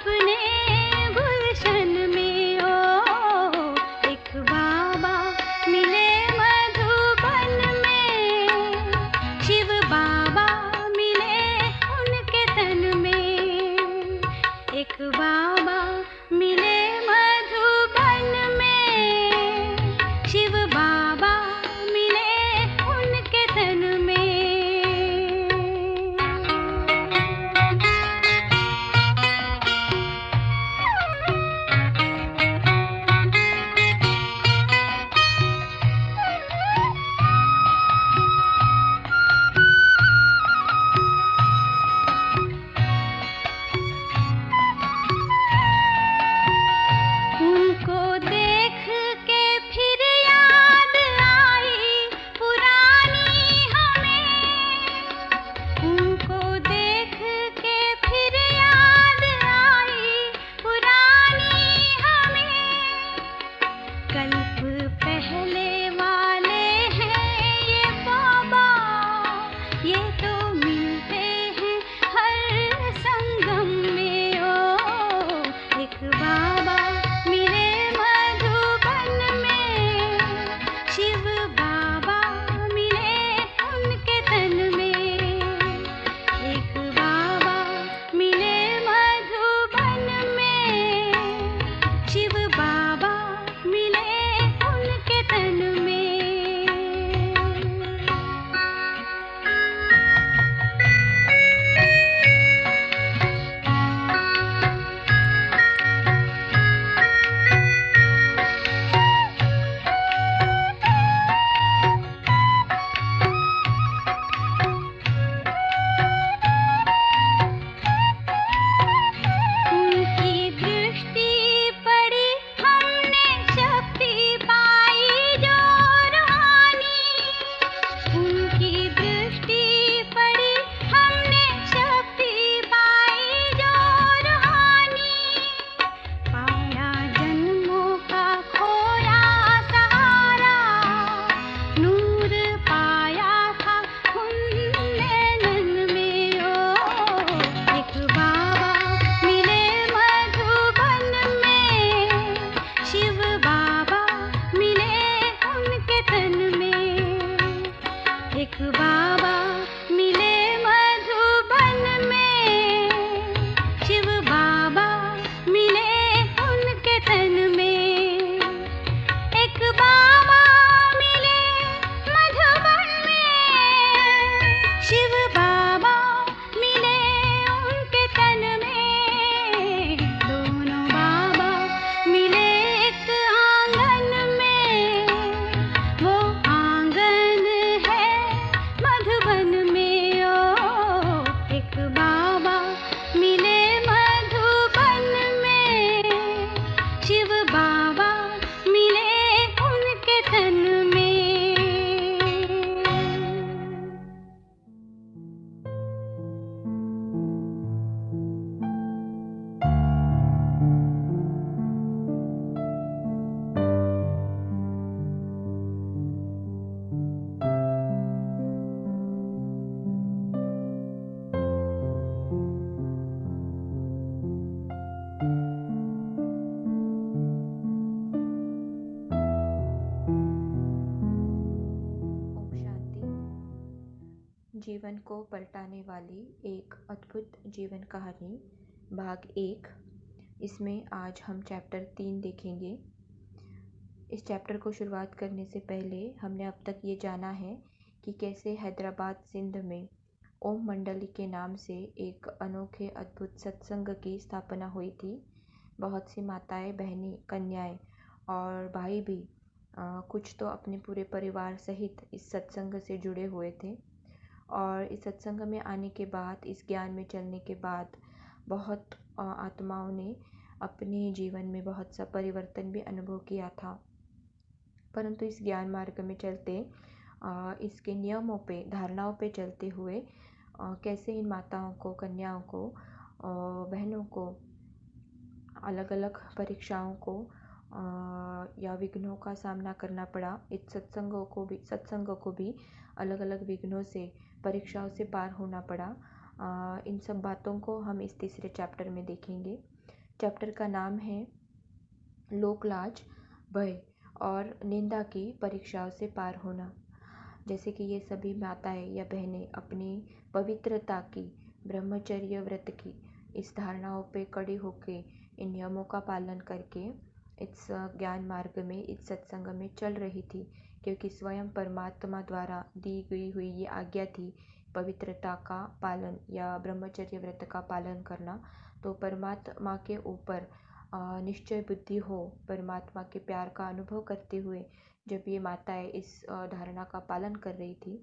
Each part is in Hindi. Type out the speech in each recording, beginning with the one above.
अपने गुलशन में ओ एक बाबा मिले मधुबन में, शिव बाबा मिले उनके तन में। एक बाबा मिले मधुबन में, शिव बाबा मिले उनके तन में। उनको देख के फिर याद आई पुरानी हमें, उनको देख के फिर याद आई पुरानी हमें। कल्प पहले वाले हैं ये बाबा, ये तो मिलते हैं हर संगम में ओ एक बाबा मिले मधुबन में, शिव बाबा मिले उनके तन में। एक बाबा मिले मधुबन में, शिव बाबा मिले उनके तन में। उनकी दृष्टि पड़ी हमने शक्ति पाई जो रूहानी, उनकी दृष्टि पड़ी हमने शक्ति पाई जो रूहानी। पाया जन्मों का खोया सहारा, नूर पाया था उन नैनन में ओ एक बाबा मिले मधुबन में, शिव बाबा मिले उनके तन में। एक बाबा मिले मधुबन में, शिव बाबा मिले उनके तन में। एक बाबा मिले मधुबन में, शिव बाबा मिले उनके तन में। दोनों बाबा मिले एक आंगन में, वो आंगन है मधुबन में ओ एक बाबा मिले मधुबन में, शिव बाबा मिले उनके तन में। ओम शांति। जीवन को पलटाने वाली एक अद्भुत जीवन कहानी भाग 1। इसमें आज हम चैप्टर 3 देखेंगे। इस चैप्टर को शुरुआत करने से पहले हमने अब तक ये जाना है कि कैसे हैदराबाद सिंध में ओम मंडली के नाम से एक अनोखे अद्भुत सत्संग की स्थापना हुई थी। बहुत सी माताएं, बहनें, कन्याएं और भाई भी कुछ तो अपने पूरे परिवार सहित इस सत्संग से जुड़े हुए थे। और इस सत्संग में आने के बाद, इस ज्ञान में चलने के बाद बहुत आत्माओं ने अपने जीवन में बहुत सा परिवर्तन भी अनुभव किया था। परंतु इस ज्ञान मार्ग में चलते, इसके नियमों पे, धारणाओं पे चलते हुए कैसे इन माताओं को, कन्याओं को, बहनों को अलग अलग परीक्षाओं को या विघ्नों का सामना करना पड़ा। इस सत्संगों को भी अलग अलग विघ्नों से, परीक्षाओं से पार होना पड़ा। इन सब बातों को हम इस तीसरे चैप्टर में देखेंगे। चैप्टर का नाम है लोकलाज, भय और निंदा की परीक्षाओं से पार होना। जैसे कि ये सभी माताएं या बहनें अपनी पवित्रता की, ब्रह्मचर्य व्रत की इस धारणाओं पे कड़ी होके, इन नियमों का पालन करके इस ज्ञान मार्ग में, इस सत्संग में चल रही थी, क्योंकि स्वयं परमात्मा द्वारा दी गई हुई ये आज्ञा थी पवित्रता का पालन या ब्रह्मचर्य व्रत का पालन करना। तो परमात्मा के ऊपर निश्चय बुद्धि हो, परमात्मा के प्यार का अनुभव करते हुए जब ये माताएं इस धारणा का पालन कर रही थी,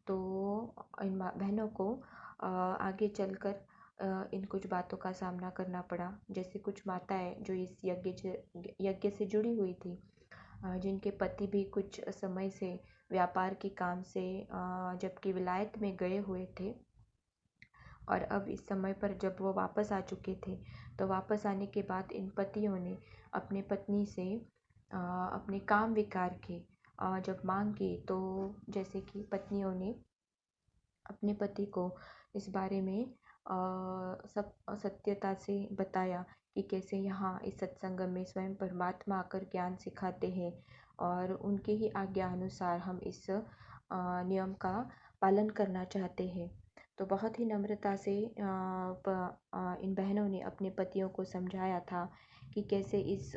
तो इन बहनों को आगे चलकर इन कुछ बातों का सामना करना पड़ा। जैसे कुछ माताएं जो इस यज्ञ से जुड़ी हुई थी, जिनके पति भी कुछ समय से व्यापार के काम से जबकि विलायत में गए हुए थे, और अब इस समय पर जब वो वापस आ चुके थे, तो वापस आने के बाद इन पतियों ने अपने पत्नी से अपने काम विकार के जब मांग की, तो जैसे कि पत्नियों ने अपने पति को इस बारे में सब सत्यता से बताया कि कैसे यहाँ इस सत्संग में स्वयं परमात्मा आकर ज्ञान सिखाते हैं, और उनके ही आज्ञा अनुसार हम इस नियम का पालन करना चाहते हैं। तो बहुत ही नम्रता से इन बहनों ने अपने पतियों को समझाया था कि कैसे इस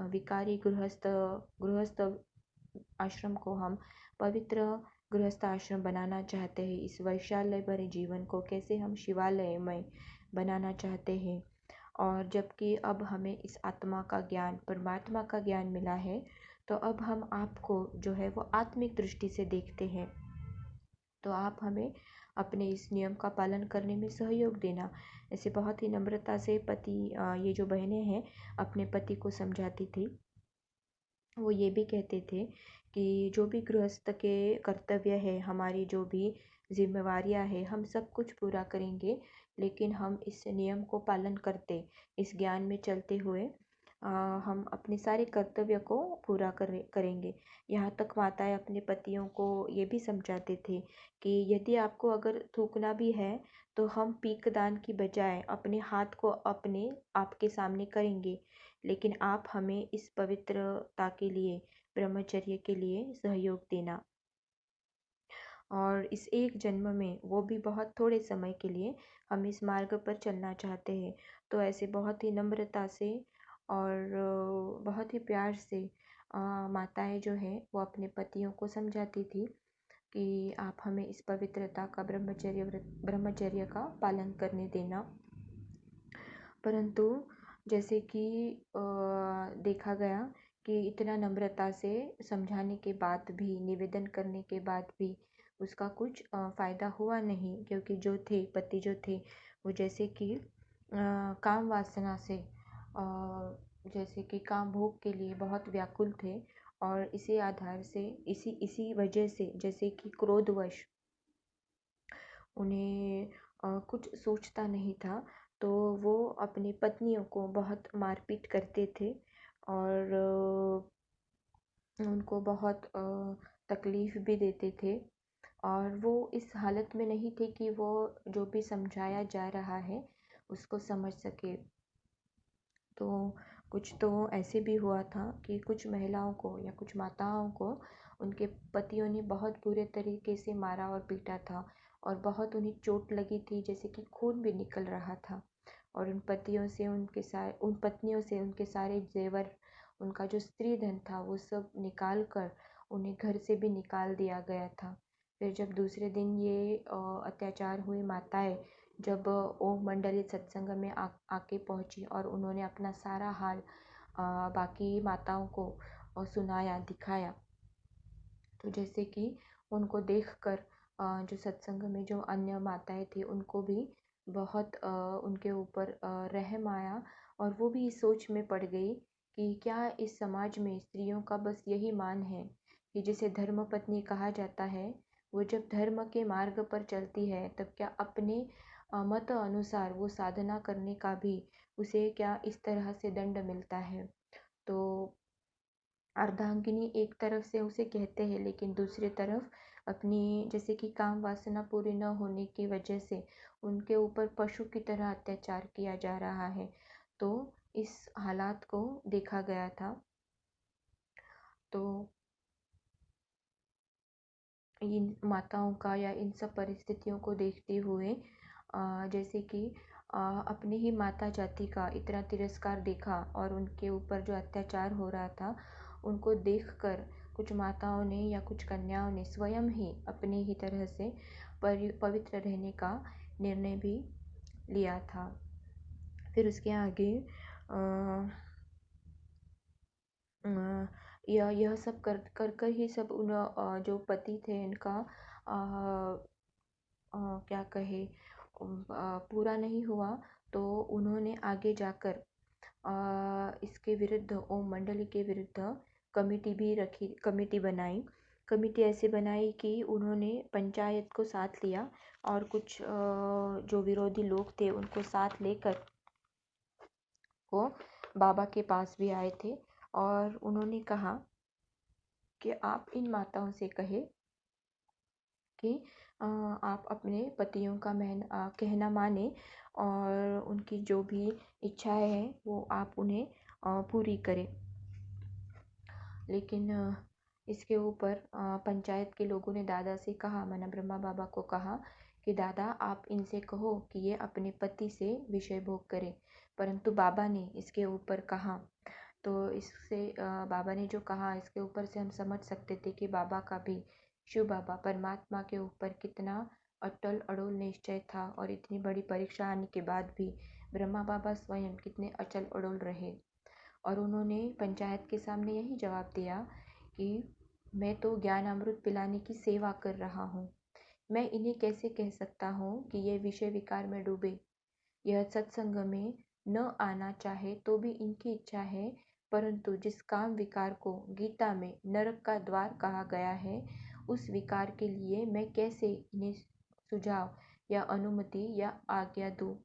विकारी गृहस्थ आश्रम को हम पवित्र गृहस्थ आश्रम बनाना चाहते हैं, इस वैशाल्य भरे जीवन को कैसे हम शिवालयमय बनाना चाहते हैं। और जबकि अब हमें इस आत्मा का ज्ञान, परमात्मा का ज्ञान मिला है, तो अब हम आपको जो है वो आत्मिक दृष्टि से देखते हैं, तो आप हमें अपने इस नियम का पालन करने में सहयोग देना। ऐसे बहुत ही नम्रता से पति, ये जो बहनें हैं अपने पति को समझाती थी। वो ये भी कहते थे कि जो भी गृहस्थ के कर्तव्य है, हमारी जो भी जिम्मेवारियां है, हम सब कुछ पूरा करेंगे, लेकिन हम इस नियम को पालन करते, इस ज्ञान में चलते हुए हम अपने सारे कर्तव्य को पूरा करेंगे। यहाँ तक माताएं अपने पतियों को ये भी समझाते थे कि यदि आपको अगर थूकना भी है, तो हम पीकदान की बजाय अपने हाथ को अपने आपके सामने करेंगे, लेकिन आप हमें इस पवित्रता के लिए, ब्रह्मचर्य के लिए सहयोग देना। और इस एक जन्म में, वो भी बहुत थोड़े समय के लिए, हम इस मार्ग पर चलना चाहते हैं। तो ऐसे बहुत ही नम्रता से और बहुत ही प्यार से माताएं जो है वो अपने पतियों को समझाती थी कि आप हमें इस पवित्रता का, ब्रह्मचर्य का पालन करने देना। परंतु जैसे कि देखा गया कि इतना नम्रता से समझाने के बाद भी, निवेदन करने के बाद भी उसका कुछ फ़ायदा हुआ नहीं, क्योंकि जो थे पति जो थे वो जैसे कि काम वासना से, जैसे कि काम भोग के लिए बहुत व्याकुल थे, और इसी आधार से, इसी वजह से, जैसे कि क्रोधवश उन्हें कुछ सोचता नहीं था, तो वो अपनी पत्नियों को बहुत मारपीट करते थे, और उनको बहुत तकलीफ़ भी देते थे। और वो इस हालत में नहीं थे कि वो जो भी समझाया जा रहा है उसको समझ सके। तो कुछ तो ऐसे भी हुआ था कि कुछ महिलाओं को या कुछ माताओं को उनके पतियों ने बहुत बुरे तरीके से मारा और पीटा था, और बहुत उन्हें चोट लगी थी, जैसे कि खून भी निकल रहा था। और उन पतियों से, उन पत्नियों से उनके सारे जेवर, उनका जो स्त्री धन था, वो सब निकाल कर उन्हें घर से भी निकाल दिया गया था। फिर जब दूसरे दिन ये अत्याचार हुए, माताएं जब ओम मंडली सत्संग में आके पहुंची, और उन्होंने अपना सारा हाल बाकी माताओं को सुनाया, दिखाया, तो जैसे कि उनको देखकर जो सत्संग में जो अन्य माताएं थी, उनको भी बहुत उनके ऊपर रहम आया, और वो भी इस सोच में पड़ गई कि क्या इस समाज में स्त्रियों का बस यही मान है कि जिसे धर्म पत्नी कहा जाता है, वो जब धर्म के मार्ग पर चलती है, तब क्या अपने मत अनुसार वो साधना करने का भी उसे क्या इस तरह से दंड मिलता है। तो अर्धांगिनी एक तरफ से उसे कहते हैं, लेकिन दूसरी तरफ अपनी, जैसे कि काम वासना पूरी न होने की वजह से उनके ऊपर पशु की तरह अत्याचार किया जा रहा है। तो इस हालात को देखा गया था। तो इन माताओं का या इन सब परिस्थितियों को देखते हुए जैसे कि अपनी ही माता जाति का इतना तिरस्कार देखा और उनके ऊपर जो अत्याचार हो रहा था उनको देखकर कुछ माताओं ने या कुछ कन्याओं ने स्वयं ही अपनी ही तरह से पवित्र रहने का निर्णय भी लिया था। फिर उसके आगे यह सब कर कर कर ही सब उन जो पति थे इनका क्या कहे पूरा नहीं हुआ, तो उन्होंने आगे जाकर इसके विरुद्ध ओम मंडली के विरुद्ध कमेटी बनाई। कमेटी ऐसे बनाई कि उन्होंने पंचायत को साथ लिया और कुछ जो विरोधी लोग थे उनको साथ लेकर वो बाबा के पास भी आए थे और उन्होंने कहा कि आप इन माताओं से कहे कि आप अपने पतियों का कहना माने और उनकी जो भी इच्छाएं हैं वो आप उन्हें पूरी करें। लेकिन इसके ऊपर पंचायत के लोगों ने दादा से कहा, माना ब्रह्मा बाबा को कहा कि दादा आप इनसे कहो कि ये अपने पति से विषय भोग करें। परंतु बाबा ने इसके ऊपर कहा, तो इससे बाबा ने जो कहा इसके ऊपर से हम समझ सकते थे कि बाबा का भी, शिव बाबा परमात्मा के ऊपर कितना अटल अड़ोल निश्चय था और इतनी बड़ी परीक्षा आने के बाद भी ब्रह्मा बाबा स्वयं कितने अचल अड़ोल रहे। और उन्होंने पंचायत के सामने यही जवाब दिया कि मैं तो ज्ञान अमृत पिलाने की सेवा कर रहा हूँ, मैं इन्हें कैसे कह सकता हूँ कि ये विषय विकार में डूबे। यह सत्संग में न आना चाहे तो भी इनकी इच्छा है, परंतु जिस काम विकार को गीता में नरक का द्वार कहा गया है उस विकार के लिए मैं कैसे इन्हें सुझाव या अनुमति या आज्ञा दूँ।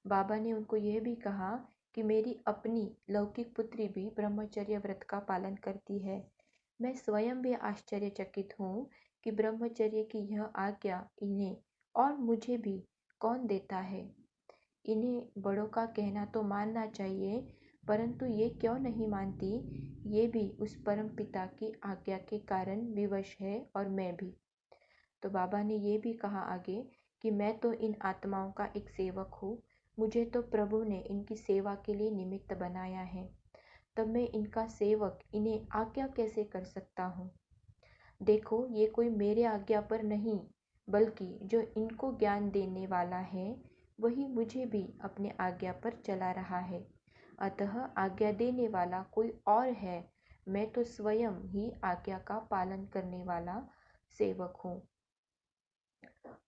बाबा ने उनको यह भी कहा कि मेरी अपनी लौकिक पुत्री भी ब्रह्मचर्य व्रत का पालन करती है। मैं स्वयं भी आश्चर्यचकित हूँ कि ब्रह्मचर्य की यह आज्ञा इन्हें और मुझे भी कौन देता है। इन्हें बड़ों का कहना तो मानना चाहिए, परंतु ये क्यों नहीं मानती, ये भी उस परम पिता की आज्ञा के कारण विवश है और मैं भी। तो बाबा ने ये भी कहा आगे कि मैं तो इन आत्माओं का एक सेवक हूँ, मुझे तो प्रभु ने इनकी सेवा के लिए निमित्त बनाया है, तब मैं इनका सेवक इन्हें आज्ञा कैसे कर सकता हूँ। देखो ये कोई मेरे आज्ञा पर नहीं, बल्कि जो इनको ज्ञान देने वाला है वही मुझे भी अपने आज्ञा पर चला रहा है। अतः आज्ञा देने वाला कोई और है, मैं तो स्वयं ही आज्ञा का पालन करने वाला सेवक हूँ।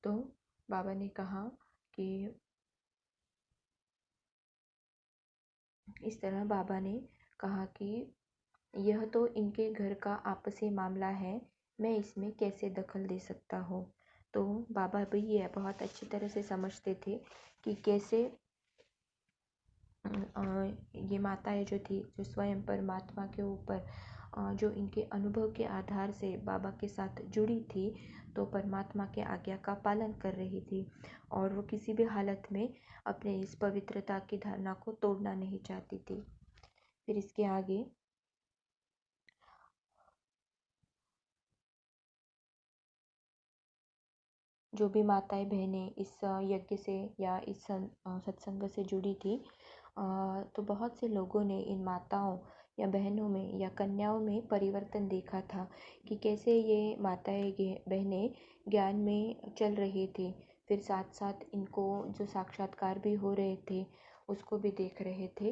तो बाबा ने कहा कि इस तरह बाबा ने कहा कि यह तो इनके घर का आपसी मामला है, मैं इसमें कैसे दखल दे सकता हूँ। तो बाबा भी ये बहुत अच्छी तरह से समझते थे कि कैसे ये माताएं जो थी, जो स्वयं परमात्मा के ऊपर जो इनके अनुभव के आधार से बाबा के साथ जुड़ी थी, तो परमात्मा के आज्ञा का पालन कर रही थी और वो किसी भी हालत में अपने इस पवित्रता की धारणा को तोड़ना नहीं चाहती थी। फिर इसके आगे जो भी माताएं बहनें इस यज्ञ से या इस सत्संग से जुड़ी थी, तो बहुत से लोगों ने इन माताओं या बहनों में या कन्याओं में परिवर्तन देखा था कि कैसे ये माताएं बहनें ज्ञान में चल रही थी, फिर साथ साथ इनको जो साक्षात्कार भी हो रहे थे उसको भी देख रहे थे।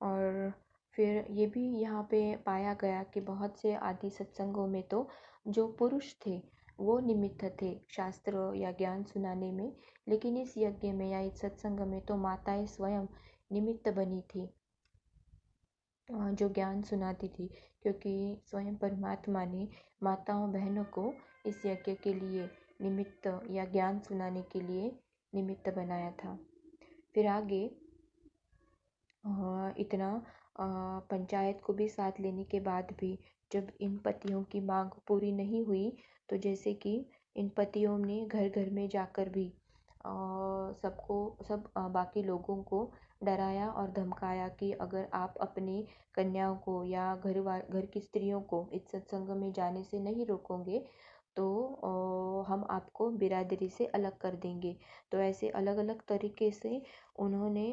और फिर ये भी यहाँ पे पाया गया कि बहुत से आदि सत्संगों में तो जो पुरुष थे वो निमित्त थे शास्त्र या ज्ञान सुनाने में, लेकिन इस यज्ञ में या इस सत्संग में तो माताएं स्वयं निमित्त बनी थी जो ज्ञान सुनाती थी, क्योंकि स्वयं परमात्मा ने माताओं बहनों को इस यज्ञ के लिए निमित्त या ज्ञान सुनाने के लिए निमित्त बनाया था। फिर आगे इतना पंचायत को भी साथ लेने के बाद भी जब इन पतियों की मांग पूरी नहीं हुई, तो जैसे कि इन पतियों ने घर घर में जाकर भी बाकी लोगों को डराया और धमकाया कि अगर आप अपनी कन्याओं को या घर की स्त्रियों को इस सत्संग में जाने से नहीं रोकोगे तो हम आपको बिरादरी से अलग कर देंगे। तो ऐसे अलग अलग तरीके से उन्होंने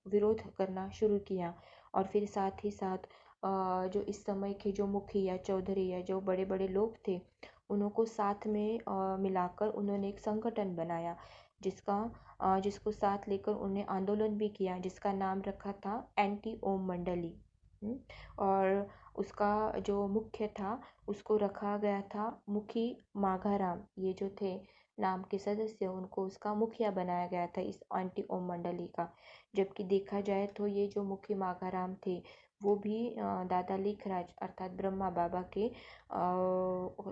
विरोध करना शुरू किया। और फिर साथ ही साथ जो इस समय के जो मुखिया चौधरी या जो बड़े बड़े लोग थे उनको साथ में मिलाकर उन्होंने एक संगठन बनाया जिसको साथ लेकर उन्हें आंदोलन भी किया जिसका नाम रखा था एंटी ओम मंडली। और उसका जो मुख्य था उसको रखा गया था मुखी माघाराम। ये जो थे नाम के सदस्य उनको उसका मुखिया बनाया गया था इस एंटी ओम मंडली का। जबकि देखा जाए तो ये जो मुखी माघाराम थे वो भी दादा लेखराज अर्थात ब्रह्मा बाबा के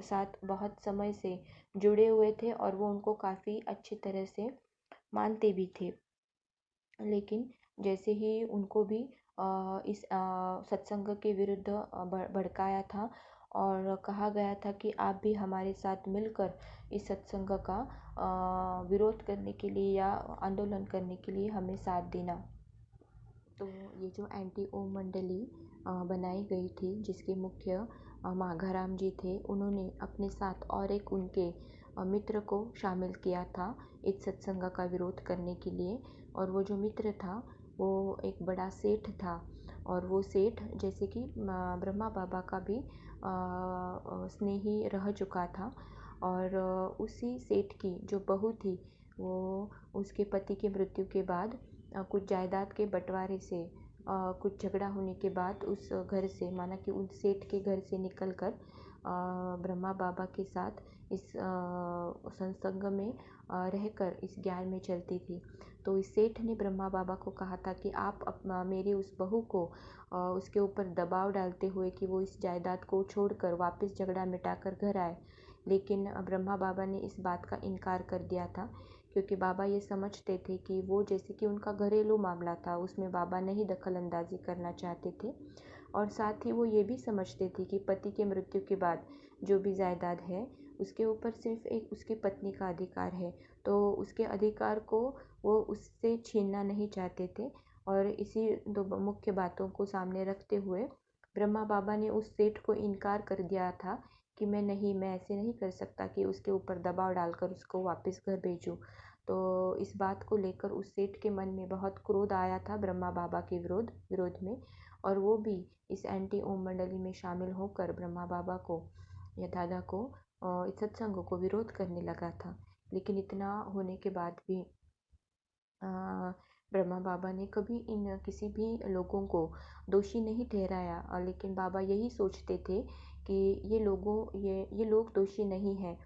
साथ बहुत समय से जुड़े हुए थे और वो उनको काफ़ी अच्छी तरह से मानते भी थे। लेकिन जैसे ही उनको भी इस सत्संग के विरुद्ध भड़काया था और कहा गया था कि आप भी हमारे साथ मिलकर इस सत्संग का विरोध करने के लिए या आंदोलन करने के लिए हमें साथ देना। तो ये जो एंटी ओम मंडली बनाई गई थी जिसके मुख्य माघाराम जी थे उन्होंने अपने साथ और एक उनके मित्र को शामिल किया था इस सत्संग का विरोध करने के लिए। और वो जो मित्र था वो एक बड़ा सेठ था और वो सेठ जैसे कि ब्रह्मा बाबा का भी स्नेही रह चुका था। और उसी सेठ की जो बहू थी वो उसके पति की मृत्यु के बाद कुछ जायदाद के बंटवारे से कुछ झगड़ा होने के बाद उस घर से माना कि उस सेठ के घर से निकलकर ब्रह्मा बाबा के साथ इस सत्संग में रहकर इस ज्ञान में चलती थी। तो इस सेठ ने ब्रह्मा बाबा को कहा था कि आप मेरी उस बहू को उसके ऊपर दबाव डालते हुए कि वो इस जायदाद को छोड़कर वापस झगड़ा मिटाकर घर आए। लेकिन ब्रह्मा बाबा ने इस बात का इनकार कर दिया था क्योंकि बाबा ये समझते थे कि वो जैसे कि उनका घरेलू मामला था उसमें बाबा नहीं दखल अंदाजी करना चाहते थे। और साथ ही वो ये भी समझते थे कि पति के मृत्यु के बाद जो भी जायदाद है उसके ऊपर सिर्फ एक उसकी पत्नी का अधिकार है। तो उसके अधिकार को वो उससे छीनना नहीं चाहते थे। और इसी दो मुख्य बातों को सामने रखते हुए ब्रह्मा बाबा ने उस सेठ को इनकार कर दिया था कि मैं ऐसे नहीं कर सकता कि उसके ऊपर दबाव डालकर उसको वापस घर भेजूं। तो इस बात को लेकर उस सेठ के मन में बहुत क्रोध आया था ब्रह्मा बाबा के विरोध में। और वो भी इस एंटी ओम मंडली में शामिल होकर ब्रह्मा बाबा को या दादा को इस सत्संग को विरोध करने लगा था। लेकिन इतना होने के बाद भी ब्रह्मा बाबा ने कभी इन किसी भी लोगों को दोषी नहीं ठहराया। लेकिन बाबा यही सोचते थे कि ये लोग दोषी नहीं हैं।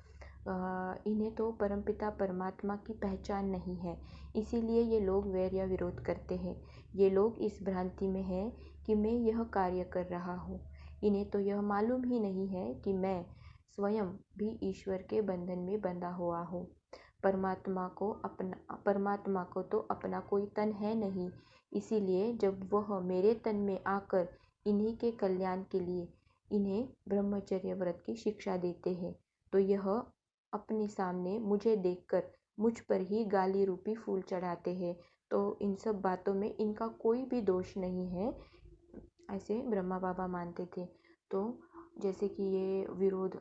इन्हें तो परमपिता परमात्मा की पहचान नहीं है इसीलिए ये लोग वैर या विरोध करते हैं। ये लोग इस भ्रांति में हैं कि मैं यह कार्य कर रहा हूँ। इन्हें तो यह मालूम ही नहीं है कि मैं स्वयं भी ईश्वर के बंधन में बंधा हुआ हूँ। परमात्मा को तो अपना कोई तन है नहीं। इसीलिए जब वह मेरे तन में आकर इन्हीं के कल्याण के लिए इन्हें ब्रह्मचर्य व्रत की शिक्षा देते हैं तो यह अपने सामने मुझे देखकर मुझ पर ही गाली रूपी फूल चढ़ाते हैं। तो इन सब बातों में इनका कोई भी दोष नहीं है ऐसे ब्रह्मा बाबा मानते थे। तो जैसे कि ये विरोध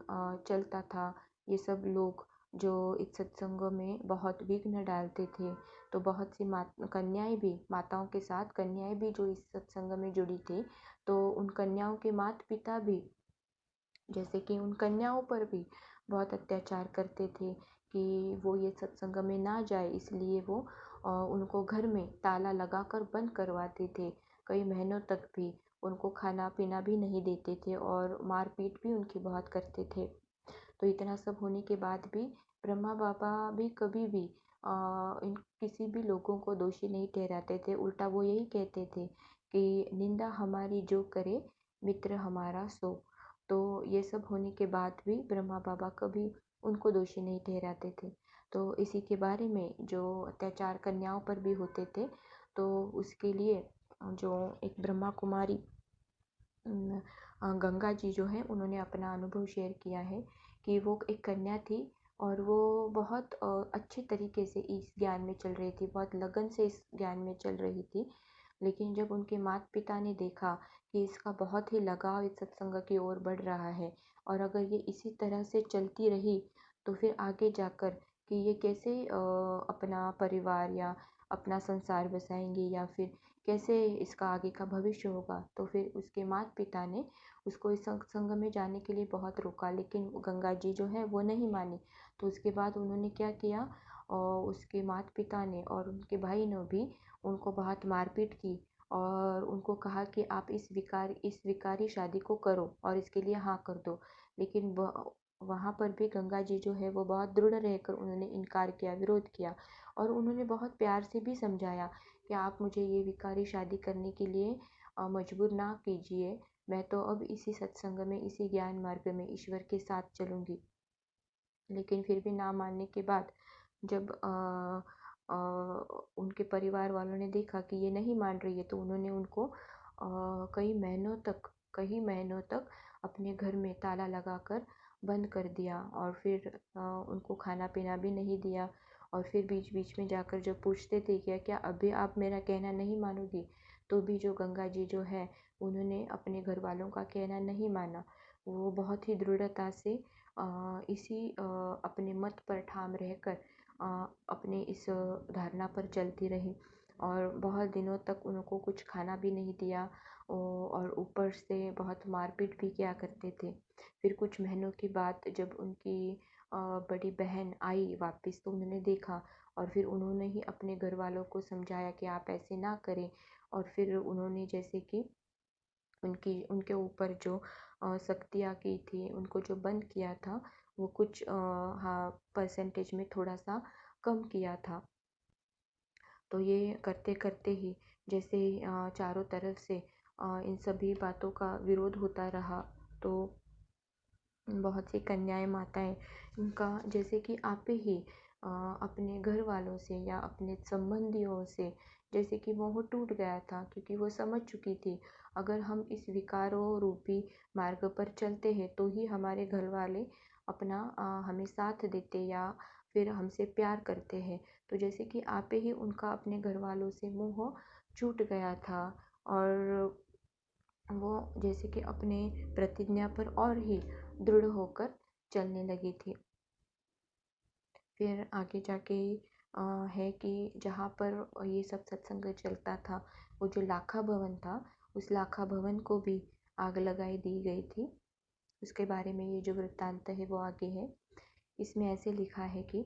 चलता था ये सब लोग जो इस सत्संग में बहुत विघ्न डालते थे। तो बहुत सी कन्याएं भी माताओं के साथ कन्याएं भी जो इस सत्संग में जुड़ी थी तो उन कन्याओं के माता पिता भी जैसे कि उन कन्याओं पर भी बहुत अत्याचार करते थे कि वो ये सत्संग में ना जाए इसलिए वो उनको घर में ताला लगाकर बंद करवाते थे। कई महीनों तक भी उनको खाना पीना भी नहीं देते थे और मारपीट भी उनकी बहुत करते थे। तो इतना सब होने के बाद भी ब्रह्मा बाबा भी कभी भी इन किसी भी लोगों को दोषी नहीं ठहराते थे। उल्टा वो यही कहते थे कि निंदा हमारी जो करे मित्र हमारा सो। तो ये सब होने के बाद भी ब्रह्मा बाबा कभी उनको दोषी नहीं ठहराते थे। तो इसी के बारे में जो अत्याचार कन्याओं पर भी होते थे तो उसके लिए जो एक ब्रह्मा कुमारी गंगा जी जो है उन्होंने अपना अनुभव शेयर किया है कि वो एक कन्या थी और वो बहुत अच्छे तरीके से इस ज्ञान में चल रही थी, बहुत लगन से इस ज्ञान में चल रही थी। लेकिन जब उनके माता पिता ने देखा कि इसका बहुत ही लगाव इस सत्संग की ओर बढ़ रहा है और अगर ये इसी तरह से चलती रही तो फिर आगे जाकर कि ये कैसे अपना परिवार या अपना संसार बसाएंगी या फिर कैसे इसका आगे का भविष्य होगा, तो फिर उसके माता पिता ने उसको इस सत्संग में जाने के लिए बहुत रोका, लेकिन गंगा जी जो है वो नहीं मानी। तो उसके बाद उन्होंने क्या किया, और उसके माता पिता ने और उनके भाई ने भी उनको बहुत मारपीट की और उनको कहा कि आप इस विकारी शादी को करो और इसके लिए हाँ कर दो। लेकिन वहाँ पर भी गंगा जी जो है वो बहुत दृढ़ रहकर उन्होंने इनकार किया, विरोध किया और उन्होंने बहुत प्यार से भी समझाया कि आप मुझे ये विकारी शादी करने के लिए मजबूर ना कीजिए। मैं तो अब इसी सत्संग में, इसी ज्ञान मार्ग में ईश्वर के साथ चलूँगी। लेकिन फिर भी ना मानने के बाद जब अ, उनके परिवार वालों ने देखा कि ये नहीं मान रही है तो उन्होंने उनको कई महीनों तक अपने घर में ताला लगाकर बंद कर दिया और फिर उनको खाना पीना भी नहीं दिया। और फिर बीच बीच में जाकर जब पूछते थे क्या क्या अभी आप मेरा कहना नहीं मानोगी, तो भी जो गंगा जी जो है उन्होंने अपने घर वालों का कहना नहीं माना। वो बहुत ही दृढ़ता से इसी अपने मत पर ठाम रहकर अपने इस धारणा पर चलती रही और बहुत दिनों तक उनको कुछ खाना भी नहीं दिया और ऊपर से बहुत मारपीट भी किया करते थे। फिर कुछ महीनों के बाद जब उनकी बड़ी बहन आई वापस तो उन्होंने देखा और फिर उन्होंने ही अपने घर वालों को समझाया कि आप ऐसे ना करें। और फिर उन्होंने जैसे कि उनके ऊपर जो शक्तियाँ की थी, उनको जो बंद किया था, वो कुछ हाँ परसेंटेज में थोड़ा सा कम किया था। तो ये करते करते ही जैसे चारों तरफ से इन सभी बातों का विरोध होता रहा, तो बहुत सी कन्याएं माताएं इनका जैसे कि आप ही अपने घर वालों से या अपने संबंधियों से जैसे कि मोह टूट गया था, क्योंकि वो समझ चुकी थी अगर हम इस विकारों रूपी मार्ग पर चलते हैं तो ही हमारे घर वाले अपना हमें साथ देते या फिर हमसे प्यार करते हैं। तो जैसे कि आप ही उनका अपने घर वालों से मोह छूट गया था और वो जैसे कि अपने प्रतिज्ञा पर और ही दृढ़ होकर चलने लगी थी। फिर आगे जाके है कि जहाँ पर ये सब सत्संग चलता था, वो जो लाखा भवन था, उस लाखा भवन को भी आग लगाई दी गई थी। उसके बारे में ये जो वृत्तांत है वो आगे है। इसमें ऐसे लिखा है कि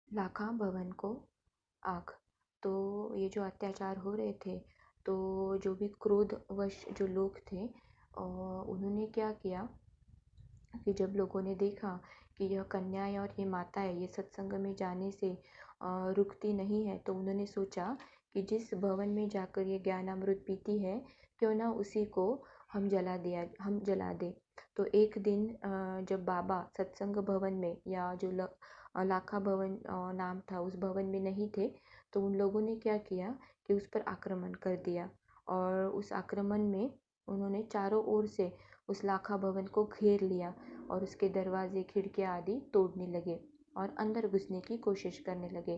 लाखा भवन को आग। तो ये जो अत्याचार हो रहे थे, तो जो भी क्रोधवश जो लोग थे उन्होंने क्या किया कि जब लोगों ने देखा कि यह कन्याएं और ये माताएं ये सत्संग में जाने से रुकती नहीं है, तो उन्होंने सोचा कि जिस भवन में जाकर ये ज्ञानामृत पीती है, क्यों ना उसी को हम जला दें। तो एक दिन जब बाबा सत्संग भवन में या जो लाखा भवन नाम था उस भवन में नहीं थे, तो उन लोगों ने क्या किया कि उस पर आक्रमण कर दिया और उस आक्रमण में उन्होंने चारों ओर से उस लाखा भवन को घेर लिया और उसके दरवाजे खिड़कियाँ आदि तोड़ने लगे और अंदर घुसने की कोशिश करने लगे।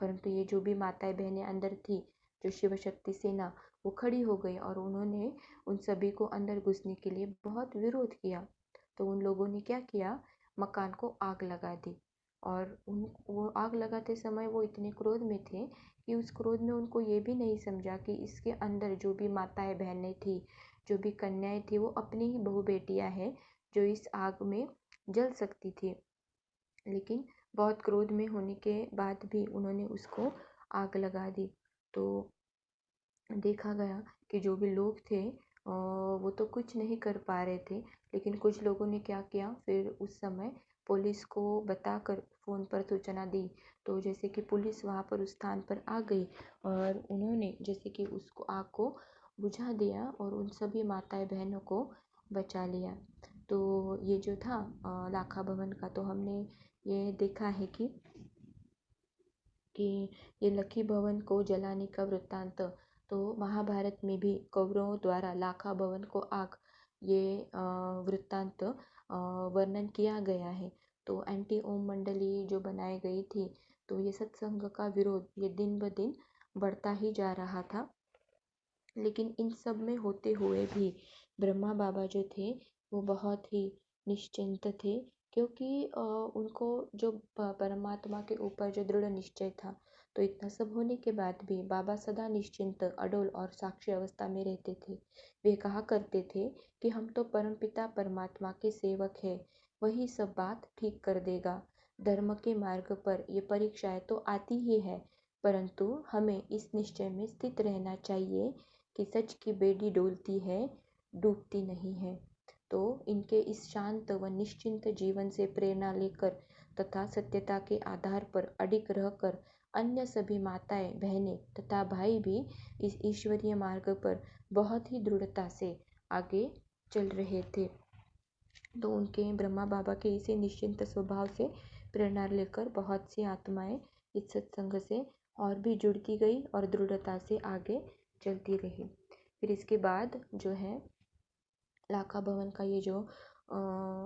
परंतु ये जो भी माताएं बहनें अंदर थी, जो शिव शक्ति सेना, वो खड़ी हो गई और उन्होंने उन सभी को अंदर घुसने के लिए बहुत विरोध किया। तो उन लोगों ने क्या किया, मकान को आग लगा दी और उन वो आग लगाते समय वो इतने क्रोध में थे कि उस क्रोध में उनको ये भी नहीं समझा कि इसके अंदर जो भी माताएं बहनें थी, जो भी कन्याएं थी, वो अपनी ही बहू बेटियां हैं जो इस आग में जल सकती थी। लेकिन बहुत क्रोध में होने के बाद भी उन्होंने उसको आग लगा दी। तो देखा गया कि जो भी लोग थे वो तो कुछ नहीं कर पा रहे थे, लेकिन कुछ लोगों ने क्या किया, फिर उस समय पुलिस को बताकर फ़ोन पर सूचना दी। तो जैसे कि पुलिस वहाँ पर उस स्थान पर आ गई और उन्होंने जैसे कि उसको आग को बुझा दिया और उन सभी माताएं बहनों को बचा लिया। तो ये जो था लाखा भवन का, तो हमने ये देखा है कि कि ये लकी भवन को जलाने का वृत्तांत तो महाभारत में भी कौरवों द्वारा लाखा भवन को आग, ये वृत्तांत वर्णन किया गया है। तो एंटी ओम मंडली जो बनाई गई थी, तो ये सत्संग का विरोध ये दिन ब दिन बढ़ता ही जा रहा था। लेकिन इन सब में होते हुए भी ब्रह्मा बाबा जो थे वो बहुत ही निश्चिंत थे, क्योंकि उनको जो परमात्मा के ऊपर जो दृढ़ निश्चय था। तो इतना सब होने के बाद भी बाबा सदा निश्चिंत, अडोल और साक्षी अवस्था में रहते थे। वे कहा करते थे कि हम तो परमपिता परमात्मा के सेवक हैं, वही सब बात ठीक कर देगा। धर्म के मार्ग पर ये परीक्षाएं तो आती ही है, परंतु हमें इस निश्चय में स्थित रहना चाहिए कि सच की बेड़ी डोलती है, डूबती नहीं है। तो इनके इस शांत व निश्चिंत जीवन से प्रेरणा लेकर तथा सत्यता के आधार पर अडिग रहकर अन्य सभी माताएं, बहनें तथा भाई भी इस ईश्वरीय मार्ग पर बहुत ही दृढ़ता से आगे चल रहे थे। तो उनके ब्रह्मा बाबा के इसी निश्चिंत स्वभाव से प्रेरणा लेकर बहुत सी आत्माएं इस सत्संग से और भी जुड़ती गई और दृढ़ता से आगे चलती रही। फिर इसके बाद जो है लाखा भवन का ये जो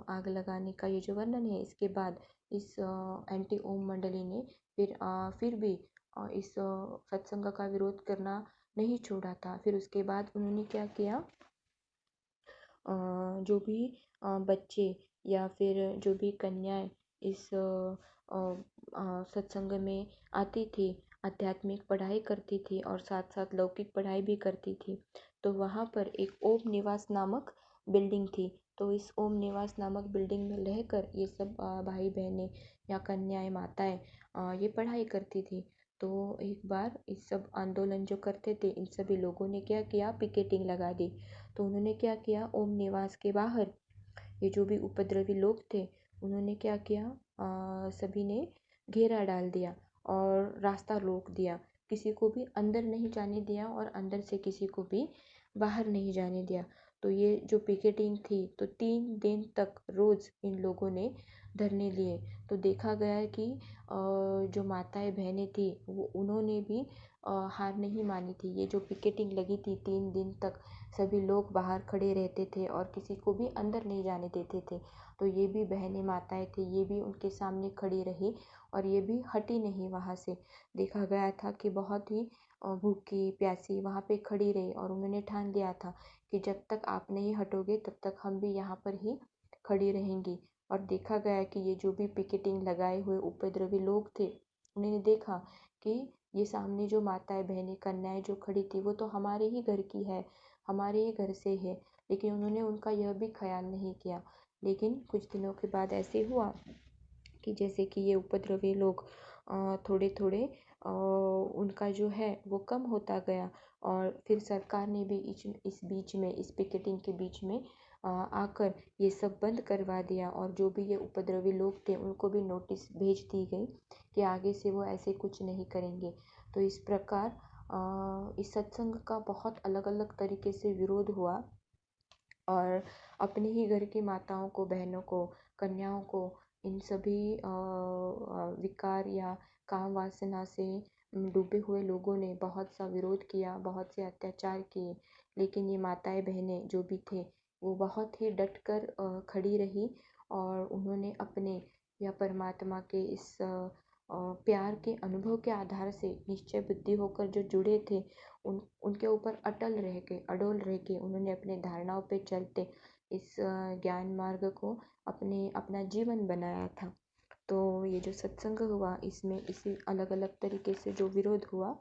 आग लगाने का ये जो वर्णन है, इसके बाद इस एंटी ओम मंडली ने फिर भी इस सत्संग का विरोध करना नहीं छोड़ा था। फिर उसके बाद उन्होंने क्या किया, जो भी बच्चे या फिर जो भी कन्याएं इस सत्संग में आती थी, आध्यात्मिक पढ़ाई करती थी और साथ साथ लौकिक पढ़ाई भी करती थी, तो वहाँ पर एक ओम निवास नामक बिल्डिंग थी। तो इस ओम निवास नामक बिल्डिंग में रहकर ये सब भाई बहनें या कन्याएं, माताएं ये पढ़ाई करती थी। तो एक बार इस सब आंदोलन जो करते थे, इन सभी लोगों ने क्या किया, पिकेटिंग लगा दी। तो उन्होंने क्या किया, ओम निवास के बाहर ये जो भी उपद्रवी लोग थे, उन्होंने क्या किया, सभी ने घेरा डाल दिया और रास्ता रोक दिया। किसी को भी अंदर नहीं जाने दिया और अंदर से किसी को भी बाहर नहीं जाने दिया। तो ये जो पिकेटिंग थी, तो 3 दिन तक रोज़ इन लोगों ने धरने लिए। तो देखा गया है कि जो माताएं बहनें थी वो उन्होंने भी हार नहीं मानी थी। ये जो पिकेटिंग लगी थी 3 दिन तक, सभी लोग बाहर खड़े रहते थे और किसी को भी अंदर नहीं जाने देते थे। तो ये भी बहनें, माताएं थी, ये भी उनके सामने खड़ी रही और ये भी हटी नहीं वहाँ से। देखा गया था कि बहुत ही भूखी प्यासी वहाँ पे खड़ी रही और उन्होंने ठान लिया था कि जब तक आप नहीं हटोगे तब तक हम भी यहाँ पर ही खड़ी रहेंगी। और देखा गया कि ये जो भी पिकेटिंग लगाए हुए उपद्रवी लोग थे, उन्होंने देखा कि ये सामने जो माताएं, बहनें, कन्याएं जो खड़ी थी वो तो हमारे ही घर की है, हमारे ही घर से है, लेकिन उन्होंने उनका यह भी ख्याल नहीं किया। लेकिन कुछ दिनों के बाद ऐसे हुआ कि जैसे कि ये उपद्रवी लोग थोड़े थोड़े उनका जो है वो कम होता गया और फिर सरकार ने भी इस बीच में, इस पिकेटिंग के बीच में आकर ये सब बंद करवा दिया और जो भी ये उपद्रवी लोग थे उनको भी नोटिस भेज दी गई कि आगे से वो ऐसे कुछ नहीं करेंगे। तो इस प्रकार इस सत्संग का बहुत अलग अलग तरीके से विरोध हुआ और अपने ही घर की माताओं को, बहनों को, कन्याओं को इन सभी विकार या काम वासना से डूबे हुए लोगों ने बहुत सा विरोध किया, बहुत से अत्याचार किए। लेकिन ये माताएं, बहनें जो भी थे वो बहुत ही डट कर खड़ी रही और उन्होंने अपने या परमात्मा के इस प्यार के अनुभव के आधार से निश्चय बुद्धि होकर जो जुड़े थे, उनके ऊपर अटल रह के, अडोल रह के उन्होंने अपने धारणाओं पे चलते इस ज्ञान मार्ग को अपना जीवन बनाया था। तो ये जो सत्संग हुआ, इसमें इसी अलग अलग तरीके से जो विरोध हुआ,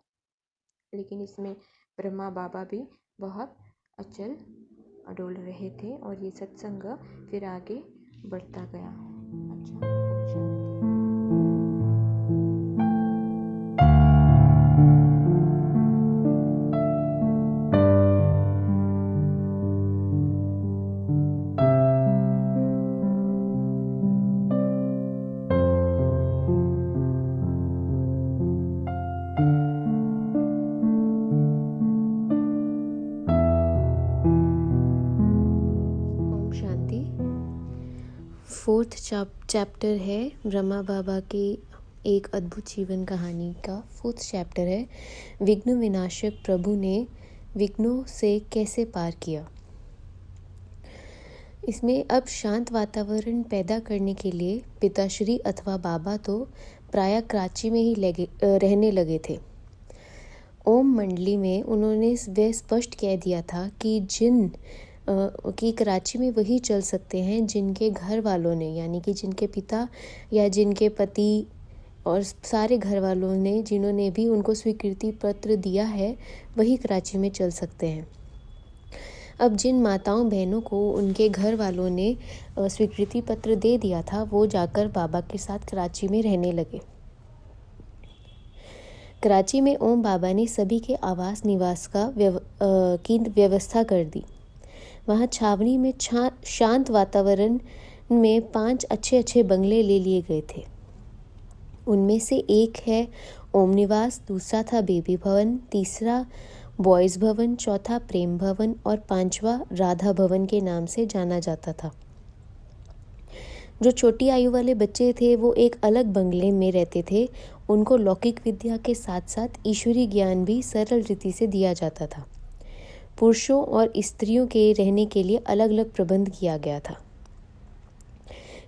लेकिन इसमें ब्रह्मा बाबा भी बहुत अचल अडोल रहे थे और ये सत्संग फिर आगे बढ़ता गया। अच्छा, ओम शांति। ओम शांति। 4th चैप्टर है ब्रह्मा बाबा की एक अद्भुत जीवन कहानी का 4th चैप्टर है। विघ्न विनाशक प्रभु ने विघ्नों से कैसे पार किया। इसमें अब शांत वातावरण पैदा करने के लिए पिताश्री अथवा बाबा तो प्रायः कराची में ही रहने लगे थे। ओम मंडली में उन्होंने वह स्पष्ट कह दिया था कि कराची में वही चल सकते हैं जिनके घर वालों ने, यानी कि जिनके पिता या जिनके पति और सारे घर वालों ने जिन्होंने भी उनको स्वीकृति पत्र दिया है, वही कराची में चल सकते हैं। अब जिन माताओं बहनों को उनके घर वालों ने स्वीकृति पत्र दे दिया था, वो जाकर बाबा के साथ कराची में रहने लगे। कराची में ओम बाबा ने सभी के आवास निवास की व्यवस्था कर दी। वहाँ छावनी में शांत वातावरण में 5 अच्छे बंगले ले लिए गए थे। उनमें से एक है ओम निवास, दूसरा था बेबी भवन, तीसरा बॉयज़ भवन, चौथा प्रेम भवन और 5वां राधा भवन के नाम से जाना जाता था। जो छोटी आयु वाले बच्चे थे वो एक अलग बंगले में रहते थे। उनको लौकिक विद्या के साथ साथ ईश्वरीय ज्ञान भी सरल रीति से दिया जाता था। पुरुषों और स्त्रियों के रहने के लिए अलग अलग प्रबंध किया गया था।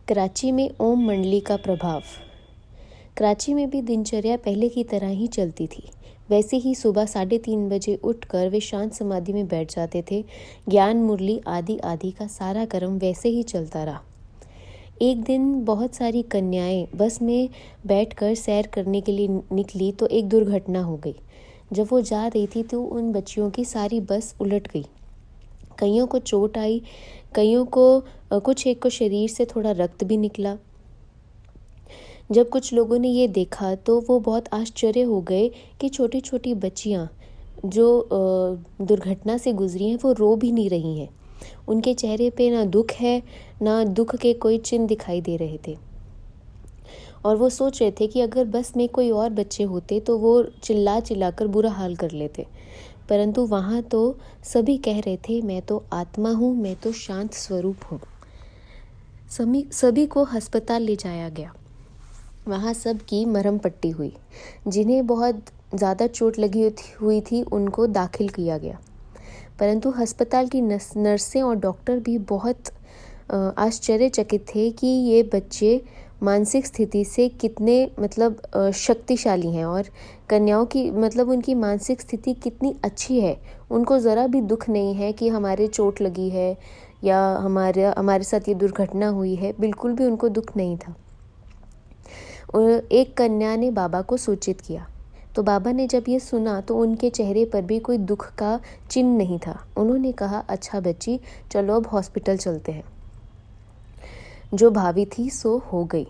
कराची में ओम मंडली का प्रभाव। कराची में भी दिनचर्या पहले की तरह ही चलती थी। वैसे ही सुबह 3:30 बजे उठकर वे शांत समाधि में बैठ जाते थे। ज्ञान मुरली आदि का सारा क्रम वैसे ही चलता रहा। एक दिन बहुत सारी कन्याएं बस में बैठकर सैर करने के लिए निकली तो एक दुर्घटना हो गई। जब वो जा रही थी तो उन बच्चियों की सारी बस उलट गई। कईयों को चोट आई, कईयों को कुछ एक को शरीर से थोड़ा रक्त भी निकला। जब कुछ लोगों ने ये देखा तो वो बहुत आश्चर्य हो गए कि छोटी छोटी बच्चियाँ जो दुर्घटना से गुजरी हैं वो रो भी नहीं रही हैं। उनके चेहरे पे ना दुख है, ना दुख के कोई चिन्ह दिखाई दे रहे थे। और वो सोच रहे थे कि अगर बस में कोई और बच्चे होते तो वो चिल्ला कर बुरा हाल कर लेते, परंतु वहाँ तो सभी कह रहे थे, मैं तो आत्मा हूँ, मैं तो शांत स्वरूप हूँ। सभी को अस्पताल ले जाया गया। वहाँ सब की मरहम पट्टी हुई। जिन्हें बहुत ज़्यादा चोट लगी हुई थी उनको दाखिल किया गया, परंतु अस्पताल की नर्सें और डॉक्टर भी बहुत आश्चर्यचकित थे कि ये बच्चे मानसिक स्थिति से कितने शक्तिशाली हैं और कन्याओं की उनकी मानसिक स्थिति कितनी अच्छी है। उनको ज़रा भी दुख नहीं है कि हमारे चोट लगी है या हमारे साथ ये दुर्घटना हुई है, बिल्कुल भी उनको दुख नहीं था। और एक कन्या ने बाबा को सूचित किया तो बाबा ने जब ये सुना तो उनके चेहरे पर भी कोई दुख का चिन्ह नहीं था। उन्होंने कहा, अच्छा बच्ची, चलो अब हॉस्पिटल चलते हैं। जो भावी थी सो हो गई।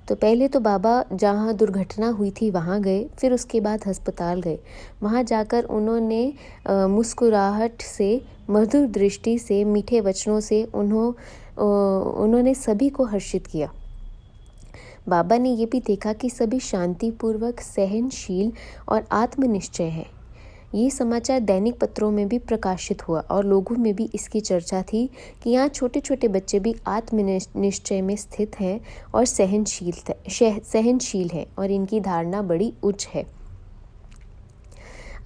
तो पहले तो बाबा जहाँ दुर्घटना हुई थी वहाँ गए, फिर उसके बाद अस्पताल गए। वहाँ जाकर उन्होंने मुस्कुराहट से, मधुर दृष्टि से, मीठे वचनों से उन्होंने सभी को हर्षित किया। बाबा ने ये भी देखा कि सभी शांतिपूर्वक, सहनशील और आत्मनिश्चय हैं। ये समाचार दैनिक पत्रों में भी प्रकाशित हुआ और लोगों में भी इसकी चर्चा थी कि यहाँ छोटे छोटे बच्चे भी आत्मनिश्चय में स्थित हैं और सहनशील हैं और इनकी धारणा बड़ी उच्च है।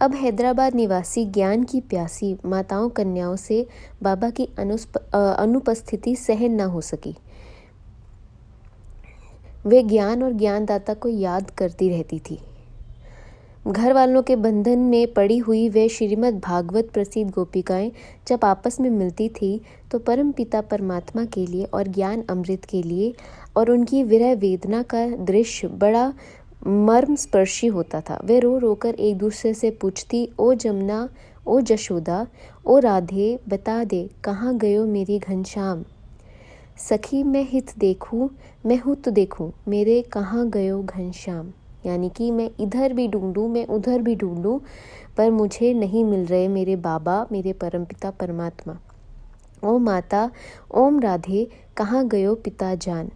अब हैदराबाद निवासी ज्ञान की प्यासी माताओं कन्याओं से बाबा की अनुपस्थिति सहन न हो सकी। वे ज्ञान और ज्ञानदाता को याद करती रहती थी। घर वालों के बंधन में पड़ी हुई वे श्रीमद् भागवत प्रसिद्ध गोपिकाएं जब आपस में मिलती थी तो परम पिता परमात्मा के लिए और ज्ञान अमृत के लिए और उनकी विरह वेदना का दृश्य बड़ा मर्म स्पर्शी होता था। वे रो रो कर एक दूसरे से पूछती, ओ जमुना, ओ जशोदा, ओ राधे, बता दे कहाँ गयो मेरी घनश्याम। सखी मैं हित देखूं, मैं हुत देखूं, मेरे कहाँ गयो घनश्याम। यानी कि मैं इधर भी ढूंढूं, मैं उधर भी ढूंढूं, पर मुझे नहीं मिल रहे मेरे बाबा, मेरे परमपिता परमात्मा। ओ माता, ओम राधे, कहाँ गयो पिता जान।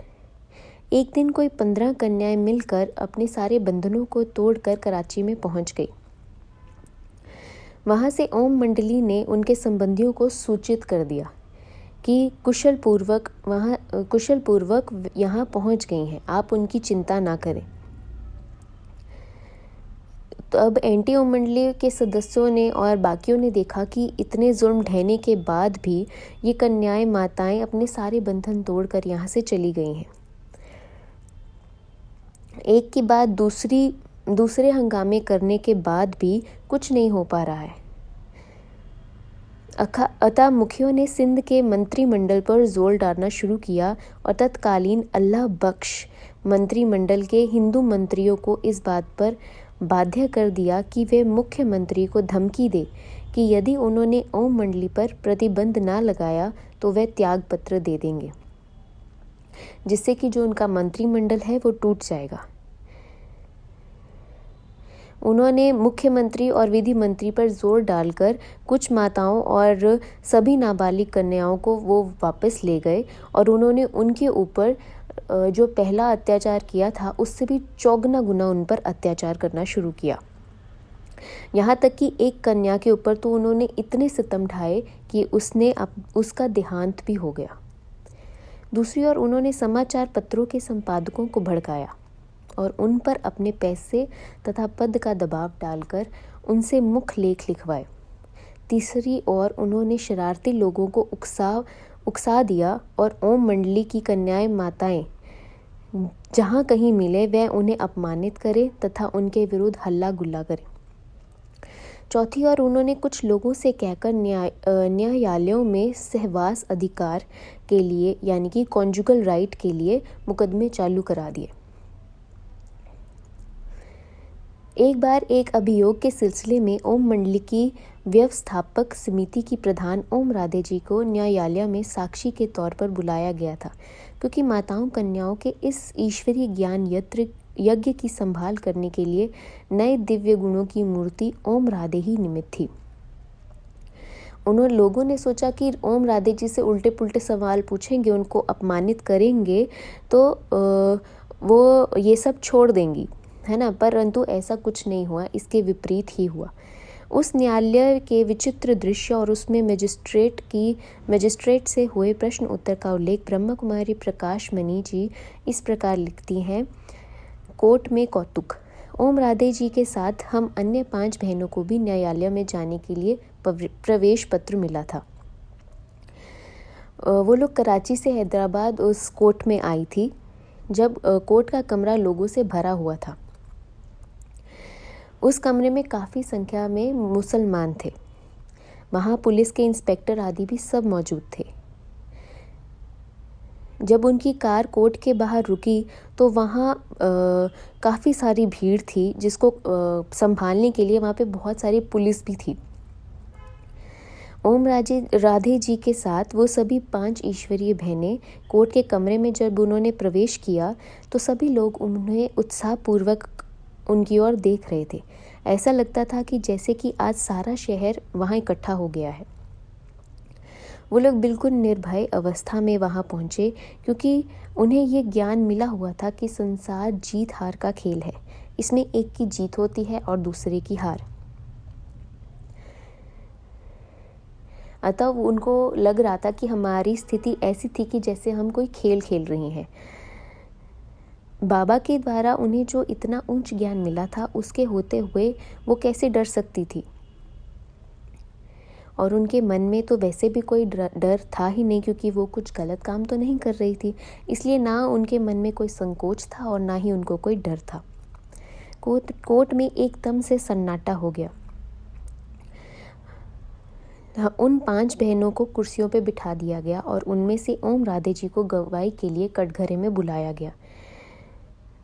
एक दिन कोई 15 कन्याएं मिलकर अपने सारे बंधनों को तोड़कर कराची में पहुंच गई। वहां से ओम मंडली ने उनके संबंधियों को सूचित कर दिया। कि कुशल पूर्वक यहाँ पहुँच गई हैं, आप उनकी चिंता ना करें। तो अब एनटीओ मंडली के सदस्यों ने और बाकियों ने देखा कि इतने जुर्म ढहने के बाद भी ये कन्याएं माताएं अपने सारे बंधन तोड़कर यहाँ से चली गई हैं। एक के बाद दूसरे हंगामे करने के बाद भी कुछ नहीं हो पा रहा है। अतः मुखियों ने सिंध के मंत्रिमंडल पर जोर डालना शुरू किया और तत्कालीन अल्लाह बख्श मंत्रिमंडल के हिंदू मंत्रियों को इस बात पर बाध्य कर दिया कि वे मुख्यमंत्री को धमकी दे कि यदि उन्होंने ओम मंडली पर प्रतिबंध ना लगाया तो वे त्याग पत्र दे देंगे, जिससे कि जो उनका मंत्रिमंडल है वो टूट जाएगा। उन्होंने मुख्यमंत्री और विधि मंत्री पर जोर डालकर कुछ माताओं और सभी नाबालिग कन्याओं को वो वापस ले गए और उन्होंने उनके ऊपर जो पहला अत्याचार किया था उससे भी चौगुना गुना उन पर अत्याचार करना शुरू किया। यहाँ तक कि एक कन्या के ऊपर तो उन्होंने इतने सितम ढाए कि उसका देहांत भी हो गया। दूसरी ओर उन्होंने समाचार पत्रों के संपादकों को भड़काया और उन पर अपने पैसे तथा पद का दबाव डालकर उनसे मुख लेख लिखवाए। तीसरी ओर उन्होंने शरारती लोगों को उकसा दिया और ओम मंडली की कन्याएं माताएं जहाँ कहीं मिले वह उन्हें अपमानित करें तथा उनके विरुद्ध हल्ला गुल्ला करें। चौथी ओर उन्होंने कुछ लोगों से कहकर न्यायालयों में सहवास अधिकार के लिए यानी कि कॉन्जुगल राइट के लिए मुकदमे चालू करा दिए। एक बार एक अभियोग के सिलसिले में ओम मंडली की व्यवस्थापक समिति की प्रधान ओम राधे जी को न्यायालय में साक्षी के तौर पर बुलाया गया था, क्योंकि माताओं कन्याओं के इस ईश्वरीय ज्ञान यज्ञ की संभाल करने के लिए नए दिव्य गुणों की मूर्ति ओम राधे ही निमित्त थी। लोगों ने सोचा कि ओम राधे जी से उल्टे पुल्टे सवाल पूछेंगे, उनको अपमानित करेंगे तो वो ये सब छोड़ देंगी, है ना। परंतु ऐसा कुछ नहीं हुआ, इसके विपरीत ही हुआ। उस न्यायालय के विचित्र दृश्य और उसमें मजिस्ट्रेट से हुए प्रश्न उत्तर का उल्लेख ब्रह्मा कुमारी प्रकाश मणि जी इस प्रकार लिखती हैं। कोर्ट में कौतुक। ओम राधे जी के साथ हम अन्य 5 बहनों को भी न्यायालय में जाने के लिए प्रवेश पत्र मिला था। वो लोग कराची से हैदराबाद उस कोर्ट में आई थी जब कोर्ट का कमरा लोगों से भरा हुआ था। उस कमरे में काफ़ी संख्या में मुसलमान थे। वहाँ पुलिस के इंस्पेक्टर आदि भी सब मौजूद थे। जब उनकी कार कोर्ट के बाहर रुकी तो वहाँ काफ़ी सारी भीड़ थी, जिसको संभालने के लिए वहाँ पे बहुत सारी पुलिस भी थी। ओम राधे जी के साथ वो सभी 5 ईश्वरीय बहनें कोर्ट के कमरे में जब उन्होंने प्रवेश किया तो सभी लोग उन्हें उत्साहपूर्वक उनकी ओर देख रहे थे। ऐसा लगता था कि जैसे कि आज सारा शहर वहाँ इकट्ठा हो गया है। वो लोग बिल्कुल निर्भय अवस्था में वहाँ पहुँचे, क्योंकि उन्हें ये ज्ञान मिला हुआ था कि संसार जीत हार का खेल है। इसमें एक की जीत होती है और दूसरे की हार। अतः उनको लग रहा था कि हमारी स्थिति ऐसी थी कि जैसे हम कोई खेल खेल रही हैं। बाबा के द्वारा उन्हें जो इतना उच्च ज्ञान मिला था, उसके होते हुए वो कैसे डर सकती थी। और उनके मन में तो वैसे भी कोई डर था ही नहीं, क्योंकि वो कुछ गलत काम तो नहीं कर रही थी। इसलिए ना उनके मन में कोई संकोच था और ना ही उनको कोई डर था। कोर्ट में एकदम से सन्नाटा हो गया। उन 5 बहनों को कुर्सियों पे बिठा दिया गया और उनमें से ओम राधे जी को गवाही के लिए कटघरे में बुलाया गया।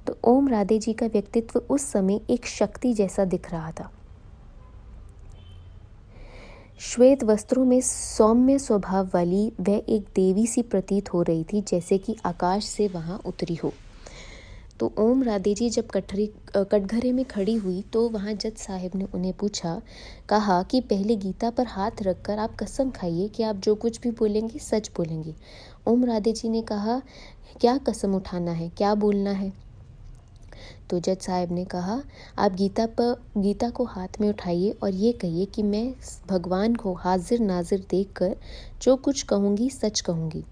तो ओम राधे जी का व्यक्तित्व उस समय एक शक्ति जैसा दिख रहा था। श्वेत वस्त्रों में सौम्य स्वभाव वाली वह एक देवी सी प्रतीत हो रही थी, जैसे कि आकाश से वहां उतरी हो। तो ओम राधे जी जब कटघरे में खड़ी हुई तो वहां जज साहब ने उन्हें कहा कि पहले गीता पर हाथ रखकर आप कसम खाइए कि आप जो कुछ भी बोलेंगे सच बोलेंगे। ओम राधे जी ने कहा, क्या कसम उठाना है, क्या बोलना है। तो जज साहब ने कहा, आप गीता को हाथ में उठाइए और ये कहिए कि मैं भगवान को हाजिर नाजिर देखकर जो कुछ कहूँगी सच कहूँगी।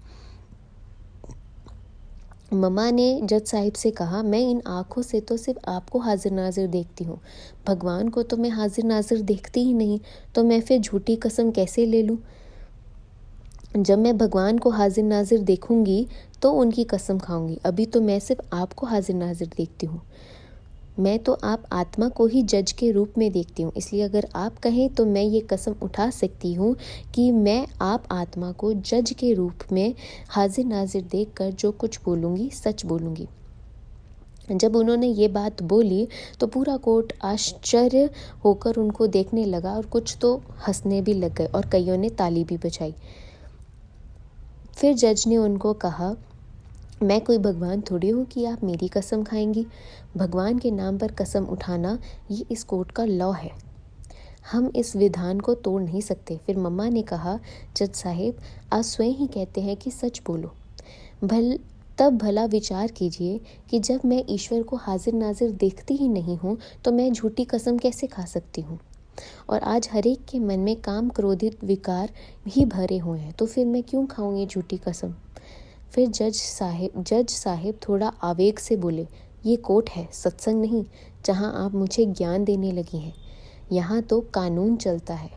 मम्मा ने जज साहिब से कहा, मैं इन आँखों से तो सिर्फ आपको हाजिर नाजिर देखती हूँ, भगवान को तो मैं हाजिर नाजिर देखती ही नहीं, तो मैं फिर झूठी कसम कैसे ले लूँ? जब मैं भगवान को हाजिर नाजिर देखूंगी तो उनकी कसम खाऊंगी, अभी तो मैं सिर्फ आपको हाजिर नाजिर देखती हूँ। मैं तो आप आत्मा को ही जज के रूप में देखती हूँ, इसलिए अगर आप कहें तो मैं ये कसम उठा सकती हूँ कि मैं आप आत्मा को जज के रूप में हाजिर नाजिर देखकर जो कुछ बोलूँगी सच बोलूँगी। जब उन्होंने ये बात बोली तो पूरा कोर्ट आश्चर्य होकर उनको देखने लगा और कुछ तो हंसने भी लग गए और कईयों ने ताली भी बजाई। फिर जज ने उनको कहा, मैं कोई भगवान थोड़ी हूँ कि आप मेरी कसम खाएंगी। भगवान के नाम पर कसम उठाना ये इस कोर्ट का लॉ है, हम इस विधान को तोड़ नहीं सकते। फिर मम्मा ने कहा, जज साहिब आप स्वयं ही कहते हैं कि सच बोलो, तब भला विचार कीजिए कि जब मैं ईश्वर को हाजिर नाजिर देखती ही नहीं हूँ तो मैं झूठी कसम कैसे खा सकती हूँ। और आज हर एक के मन में काम क्रोधित विकार ही भरे हुए हैं, तो फिर मैं क्यों खाऊं ये झूठी कसम। फिर जज साहिब थोड़ा आवेग से बोले, ये कोर्ट है, सत्संग नहीं, जहाँ आप मुझे ज्ञान देने लगी हैं। यहाँ तो कानून चलता है,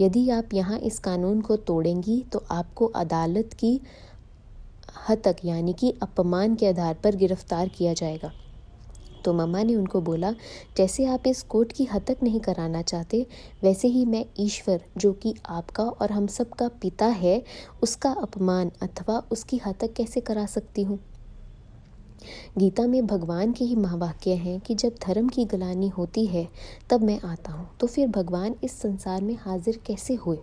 यदि आप यहाँ इस कानून को तोड़ेंगी तो आपको अदालत की हतक यानी कि अपमान के आधार पर गिरफ्तार किया जाएगा। तो मम्मा ने उनको बोला, जैसे आप इस कोर्ट की हतक नहीं कराना चाहते, वैसे ही मैं ईश्वर जो कि आपका और हम सब का पिता है, उसका अपमान अथवा उसकी हतक कैसे करा सकती हूँ। गीता में भगवान के ही महावाक्य हैं कि जब धर्म की गलानी होती है तब मैं आता हूँ, तो फिर भगवान इस संसार में हाजिर कैसे हुए।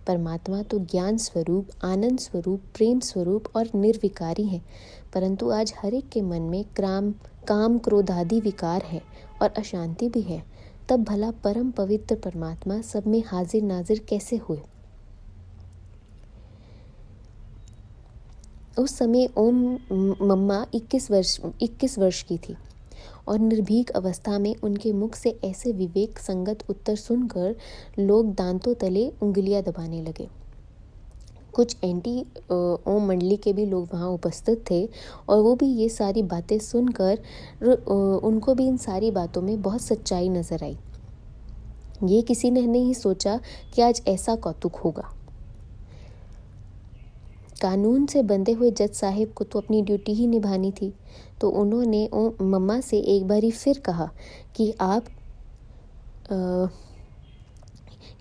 परमात्मा तो ज्ञान स्वरूप, आनंद स्वरूप, प्रेम स्वरूप और निर्विकारी है, परंतु आज हर एक के मन में काम क्रोधादि विकार है और अशांति भी है। तब भला परम पवित्र परमात्मा सब में हाजिर नाजिर कैसे हुए। उस समय ओम मम्मा 21 वर्ष की थी और निर्भीक अवस्था में उनके मुख से ऐसे विवेक संगत उत्तर सुनकर लोग दांतों तले उंगलियां दबाने लगे। कुछ एंटी ओम मंडली के भी लोग वहाँ उपस्थित थे और वो भी ये सारी बातें सुनकर उनको भी इन सारी बातों में बहुत सच्चाई नजर आई। ये किसी ने नहीं सोचा कि आज ऐसा कौतुक होगा। कानून से बंधे हुए जज साहिब को तो अपनी ड्यूटी ही निभानी थी, तो उन्होंने मम्मा से एक बारी फिर कहा कि आप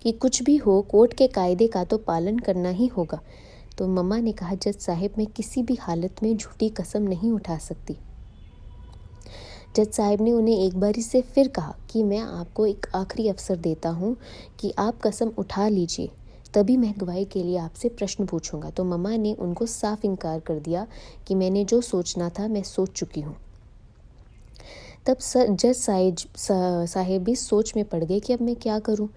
कि कुछ भी हो कोर्ट के कायदे का तो पालन करना ही होगा। तो मम्मा ने कहा, जज साहिब मैं किसी भी हालत में झूठी कसम नहीं उठा सकती। जज साहिब ने उन्हें एक बारी से फिर कहा कि मैं आपको एक आखिरी अवसर देता हूँ कि आप कसम उठा लीजिए, तभी मैं गवाही के लिए आपसे प्रश्न पूछूंगा। तो मम्मा ने उनको साफ इनकार कर दिया कि मैंने जो सोचना था मैं सोच चुकी हूँ। तब जज साहिब भी सोच में पड़ गए कि अब मैं क्या करूँ।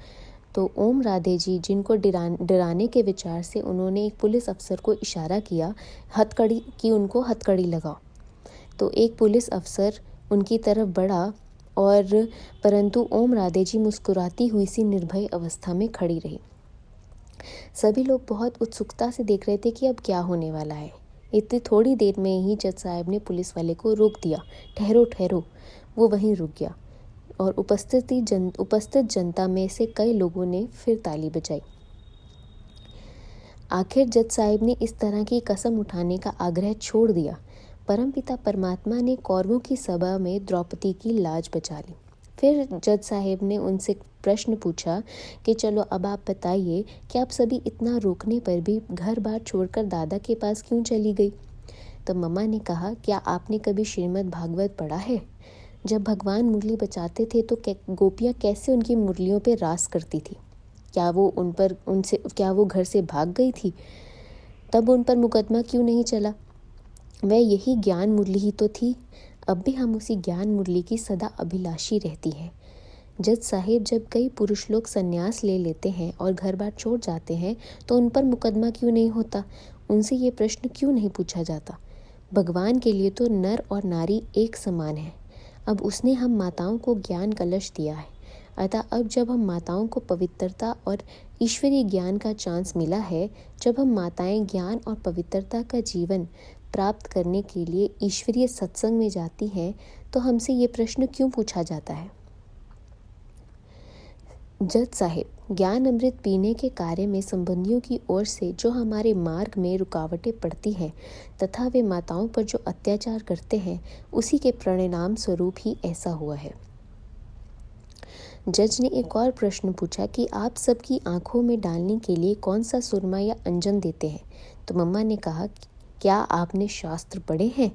तो ओम राधे जी, जिनको डराने के विचार से उन्होंने एक पुलिस अफसर को इशारा किया उनको हथकड़ी लगाओ। तो एक पुलिस अफसर उनकी तरफ बढ़ा और परंतु ओम राधे जी मुस्कुराती हुई सी निर्भय अवस्था में खड़ी रही। सभी लोग बहुत उत्सुकता से देख रहे थे कि अब क्या होने वाला है। इतनी थोड़ी देर में ही जज साहब ने पुलिस वाले को रोक दिया। ठहरो ठहरो, वो वहीं रुक गया और उपस्थित जनता में से कई लोगों ने फिर ताली बजाई। आखिर जज साहब ने इस तरह की कसम उठाने का आग्रह छोड़ दिया। परमपिता परमात्मा ने कौरवों की सभा में द्रौपदी की लाज बचा ली। फिर जज साहब ने उनसे प्रश्न पूछा कि चलो अब आप बताइए कि आप सभी इतना रोकने पर भी घर बार छोड़कर दादा के पास क्यों चली गई। तो मम्मा ने कहा, क्या आपने कभी श्रीमद् भागवत पढ़ा है। जब भगवान मुरली बजाते थे तो गोपियाँ कैसे उनकी मुरलियों पर रास करती थी। क्या वो घर से भाग गई थी। तब उन पर मुकदमा क्यों नहीं चला। वह यही ज्ञान मुरली ही तो थी। अब भी हम उसी ज्ञान मुरली की सदा अभिलाषी रहती हैं। जज साहिब, जब कई पुरुष लोग संन्यास ले लेते हैं और घर बार छोड़ जाते हैं तो उन पर मुकदमा क्यों नहीं होता। उनसे ये प्रश्न क्यों नहीं पूछा जाता। भगवान के लिए तो नर और नारी एक समान है। अब उसने हम माताओं को ज्ञान कलश दिया है। अतः अब जब हम माताओं को पवित्रता और ईश्वरीय ज्ञान का चांस मिला है, जब हम माताएं ज्ञान और पवित्रता का जीवन प्राप्त करने के लिए ईश्वरीय सत्संग में जाती हैं, तो हमसे ये प्रश्न क्यों पूछा जाता है? जज साहिब, ज्ञान अमृत पीने के कार्य में संबंधियों की ओर से जो हमारे मार्ग में रुकावटें पड़ती हैं तथा वे माताओं पर जो अत्याचार करते हैं, उसी के परिणाम स्वरूप ही ऐसा हुआ है। जज ने एक और प्रश्न पूछा कि आप सबकी आंखों में डालने के लिए कौन सा सुरमा या अंजन देते हैं? तो मम्मा ने कहा, क्या आपने शास्त्र पढ़े हैं?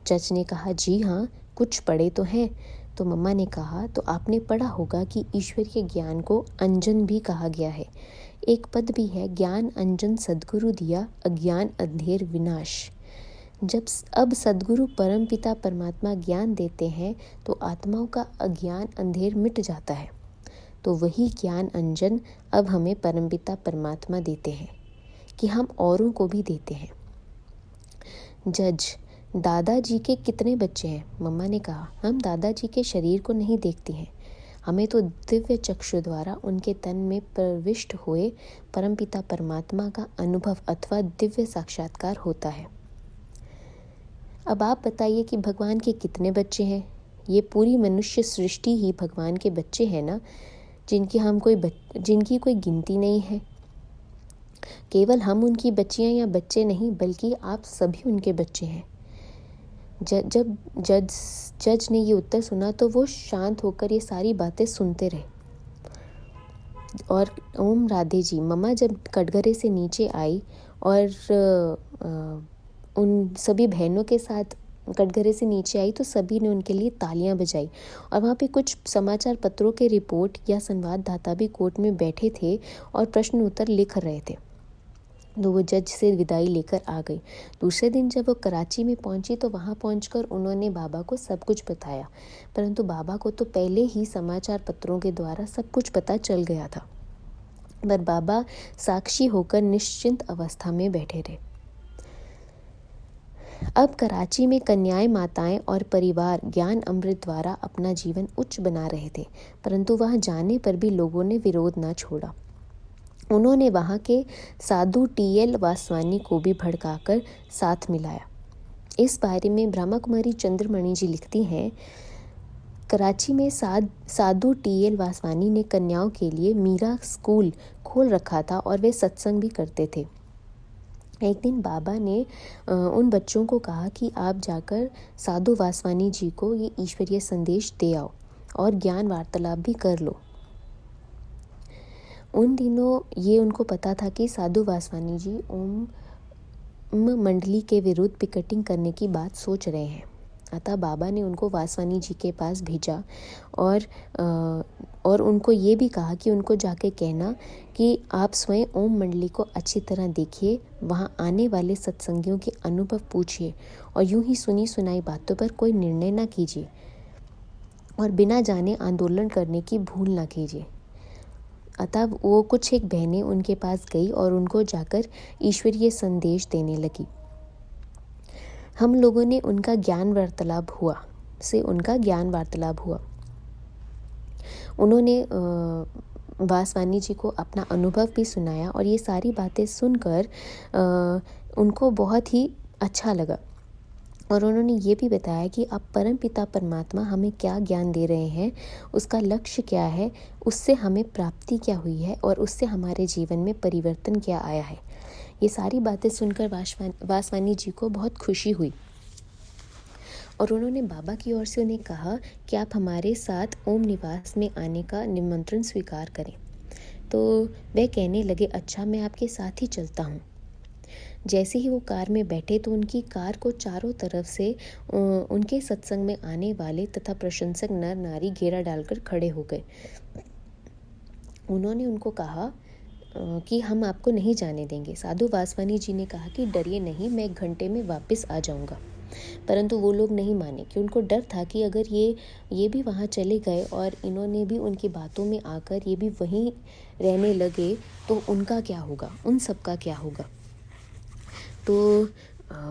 जज ने कहा, जी हाँ, कुछ पढ़े तो हैं। तो मम्मा ने कहा, तो आपने पढ़ा होगा कि ईश्वरीय ज्ञान को अंजन भी कहा गया है। एक पद भी है, ज्ञान अंजन सद्गुरु दिया, अज्ञान अंधेर विनाश। जब अब सद्गुरु परम पिता परमात्मा ज्ञान देते हैं तो आत्माओं का अज्ञान अंधेर मिट जाता है। तो वही ज्ञान अंजन अब हमें परमपिता परमात्मा देते हैं कि हम औरों को भी देते हैं। जज, दादाजी के कितने बच्चे हैं? मम्मा ने कहा, हम दादाजी के शरीर को नहीं देखते हैं, हमें तो दिव्य चक्षु द्वारा उनके तन में प्रविष्ट हुए परमपिता परमात्मा का अनुभव अथवा दिव्य साक्षात्कार होता है। अब आप बताइए कि भगवान के कितने बच्चे हैं? ये पूरी मनुष्य सृष्टि ही भगवान के बच्चे हैं ना, जिनकी कोई गिनती नहीं है। केवल हम उनकी बच्चियां या बच्चे नहीं, बल्कि आप सभी उनके बच्चे हैं। जब जज ने ये उत्तर सुना तो वो शांत होकर ये सारी बातें सुनते रहे। और ओम राधे जी, मम्मा जब कटघरे से नीचे आई और उन सभी बहनों के साथ कटघरे से नीचे आई तो सभी ने उनके लिए तालियां बजाई। और वहाँ पे कुछ समाचार पत्रों के रिपोर्ट या संवाददाता भी कोर्ट में बैठे थे और प्रश्न उत्तर लिख रहे थे। तो वो जज से विदाई लेकर आ गई। दूसरे दिन जब वो कराची में पहुंची तो वहाँ पहुंचकर उन्होंने बाबा को सब कुछ बताया, परंतु बाबा को तो पहले ही समाचार पत्रों के द्वारा सब कुछ पता चल गया था। पर बाबा साक्षी होकर निश्चिंत अवस्था में बैठे रहे। अब कराची में कन्याएं, माताएं और परिवार ज्ञान अमृत द्वारा अपना जीवन उच्च बना रहे थे, परंतु वहां जाने पर भी लोगों ने विरोध न छोड़ा। उन्होंने वहां के साधु TL वासवानी को भी भड़काकर साथ मिलाया। इस बारे में ब्रह्मा कुमारी चंद्रमणि जी लिखती हैं, कराची में साधु TL वासवानी ने कन्याओं के लिए मीरा स्कूल खोल रखा था और वे सत्संग भी करते थे। एक दिन बाबा ने उन बच्चों को कहा कि आप जाकर साधु वासवानी जी को ये ईश्वरीय संदेश दे आओ और ज्ञान वार्तालाप भी कर लो। उन दिनों ये उनको पता था कि साधु वासवानी जी ओम मंडली के विरुद्ध पिकेटिंग करने की बात सोच रहे हैं। अतः बाबा ने उनको वासवानी जी के पास भेजा और उनको ये भी कहा कि उनको जाके कहना कि आप स्वयं ओम मंडली को अच्छी तरह देखिए, वहाँ आने वाले सत्संगियों के अनुभव पूछिए और यूं ही सुनी सुनाई बातों पर कोई निर्णय ना कीजिए और बिना जाने आंदोलन करने की भूल ना कीजिए। अतः वो कुछ एक बहनें उनके पास गई और उनको जाकर ईश्वरीय संदेश देने लगी। हम लोगों ने उनका ज्ञान वार्तालाप हुआ। उन्होंने वासवानी जी को अपना अनुभव भी सुनाया और ये सारी बातें सुनकर उनको बहुत ही अच्छा लगा। और उन्होंने ये भी बताया कि अब परम पिता परमात्मा हमें क्या ज्ञान दे रहे हैं, उसका लक्ष्य क्या है, उससे हमें प्राप्ति क्या हुई है और उससे हमारे जीवन में परिवर्तन क्या आया है। ये सारी बातें सुनकर वासवानी जी को बहुत खुशी हुई और उन्होंने बाबा की ओर से उन्हें कहा कि आप हमारे साथ ओम निवास में आने का निमंत्रण स्वीकार करें। तो वह कहने लगे, अच्छा, मैं आपके साथ ही चलता हूँ। जैसे ही वो कार में बैठे तो उनकी कार को चारों तरफ से उनके सत्संग में आने वाले तथा प्रशंसक नर नारी घेरा डालकर खड़े हो गए। उन्होंने उनको कहा कि हम आपको नहीं जाने देंगे। साधु वासवानी जी ने कहा कि डरिए नहीं, मैं 1 घंटे में वापस आ जाऊंगा। परंतु वो लोग नहीं माने कि उनको डर था कि अगर ये भी वहाँ चले गए और इन्होंने भी उनकी बातों में आकर ये भी वहीं रहने लगे तो उनका क्या होगा, उन सब का क्या होगा। तो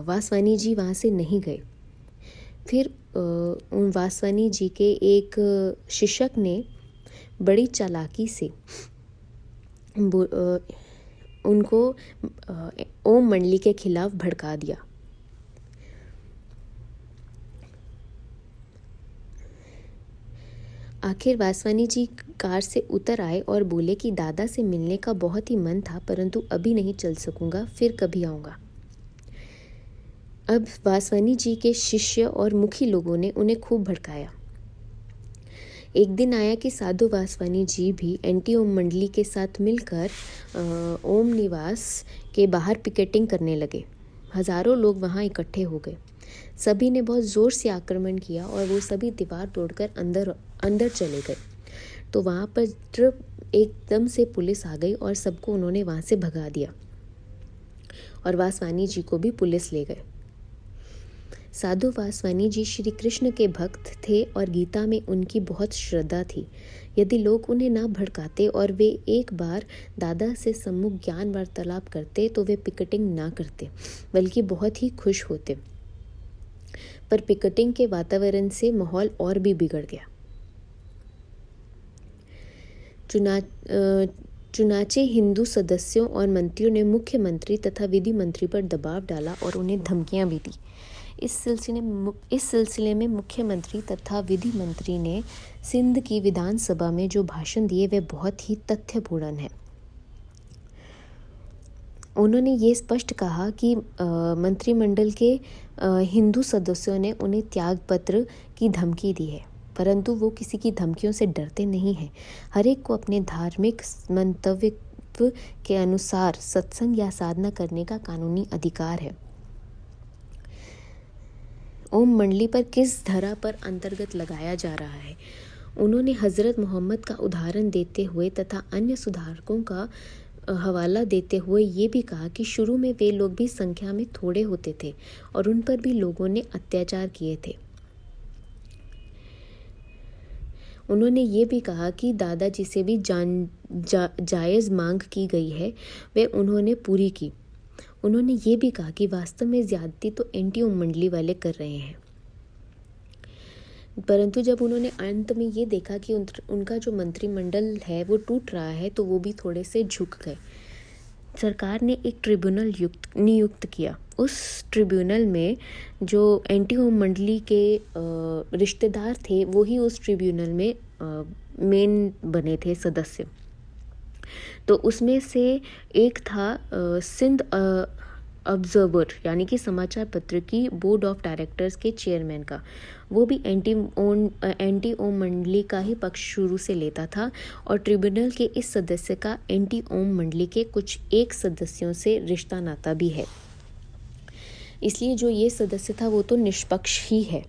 वासवानी जी वहाँ से नहीं गए। फिर वासवानी जी के एक शिक्षक ने बड़ी चालाकी से उनको ओम मंडली के खिलाफ भड़का दिया। आखिर वासवानी जी कार से उतर आए और बोले कि दादा से मिलने का बहुत ही मन था, परंतु अभी नहीं चल सकूंगा, फिर कभी आऊँगा। अब वासवानी जी के शिष्य और मुखी लोगों ने उन्हें खूब भड़काया। एक दिन आया कि साधु वासवानी जी भी एंटी ओम मंडली के साथ मिलकर ओम निवास के बाहर पिकेटिंग करने लगे। हजारों लोग वहां इकट्ठे हो गए। सभी ने बहुत ज़ोर से आक्रमण किया और वो सभी दीवार तोड़कर अंदर चले गए। तो वहाँ पर एकदम से पुलिस आ गई और सबको उन्होंने वहाँ से भगा दिया और वासवानी जी को भी पुलिस ले गए। साधु वासवानी जी श्री कृष्ण के भक्त थे और गीता में उनकी बहुत श्रद्धा थी। यदि लोग उन्हें ना भड़काते और वे एक बार दादा से सम्मुख ज्ञान वार्तालाप करते तो वे पिकेटिंग ना करते, बल्कि बहुत ही खुश होते। पर पिकेटिंग के वातावरण से माहौल और भी बिगड़ गया। चुनाचे हिंदू सदस्यों और मंत्रियों ने मुख्यमंत्री तथा विधि मंत्री पर दबाव डाला और उन्हें धमकियां भी दी। इस सिलसिले में मुख्यमंत्री तथा विधि मंत्री ने सिंध की विधानसभा में जो भाषण दिए वे बहुत ही तथ्यपूर्ण हैं। उन्होंने ये स्पष्ट कहा कि मंत्रिमंडल के हिंदू सदस्यों ने उन्हें त्यागपत्र की धमकी दी है, परंतु वो किसी की धमकियों से डरते नहीं हैं। हर एक को अपने धार्मिक मंतव्य के अनुसार सत्संग या साधना करने का कानूनी अधिकार है। ओम मंडली पर किस धारा पर अंतर्गत लगाया जा रहा है? उन्होंने हजरत मोहम्मद का उदाहरण देते हुए तथा अन्य सुधारकों का हवाला देते हुए ये भी कहा कि शुरू में वे लोग भी संख्या में थोड़े होते थे और उन पर भी लोगों ने अत्याचार किए थे। उन्होंने ये भी कहा कि दादाजी से भी जायज़ मांग की गई है, वे उन्होंने पूरी की। उन्होंने ये भी कहा कि वास्तव में ज़्यादती तो एंटी ओम मंडली वाले कर रहे हैं, परंतु जब उन्होंने अंत में ये देखा कि उनका जो मंत्रिमंडल है वो टूट रहा है तो वो भी थोड़े से झुक गए। सरकार ने एक ट्रिब्यूनल नियुक्त किया। उस ट्रिब्यूनल में जो एंटी ओम मंडली के रिश्तेदार थे वो ही उस ट्रिब्यूनल में मेन बने थे सदस्य। तो उसमें से एक था सिंध ऑब्जर्वर यानी कि समाचार पत्र की बोर्ड ऑफ डायरेक्टर्स के चेयरमैन का। वो भी एंटी ओम मंडली का ही पक्ष शुरू से लेता था और ट्रिब्यूनल के इस सदस्य का एंटी ओम मंडली के कुछ एक सदस्यों से रिश्ता नाता भी है, इसलिए जो ये सदस्य था वो तो निष्पक्ष ही है।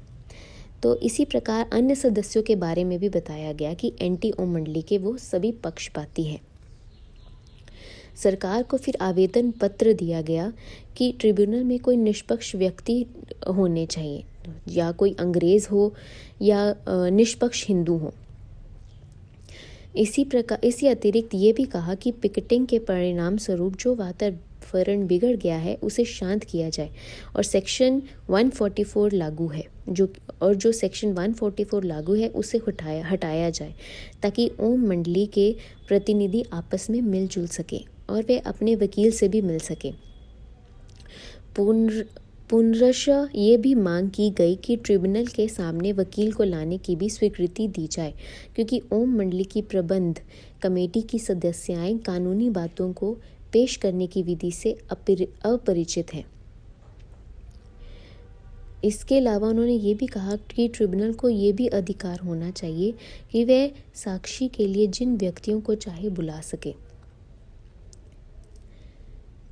तो इसी प्रकार अन्य सदस्यों के बारे में भी बताया गया कि एंटी ओम मंडली के वो सभी पक्षपाती हैं। सरकार को फिर आवेदन पत्र दिया गया कि ट्रिब्यूनल में कोई निष्पक्ष व्यक्ति होने चाहिए, या कोई अंग्रेज हो या निष्पक्ष हिंदू हो। इसी अतिरिक्त ये भी कहा कि पिकेटिंग के परिणाम स्वरूप जो वातावरण बिगड़ गया है उसे शांत किया जाए और सेक्शन 144 लागू है जो सेक्शन 144 लागू है उसे हटाया जाए, ताकि ओम मंडली के प्रतिनिधि आपस में मिलजुल सके और वे अपने वकील से भी मिल सके। पुनर्शः ये भी मांग की गई कि ट्रिब्यूनल के सामने वकील को लाने की भी स्वीकृति दी जाए, क्योंकि ओम मंडली की प्रबंध कमेटी की सदस्याएं कानूनी बातों को पेश करने की विधि से अपरिचित हैं। इसके अलावा उन्होंने ये भी कहा कि ट्रिब्यूनल को ये भी अधिकार होना चाहिए कि वह साक्षी के लिए जिन व्यक्तियों को चाहे बुला सके,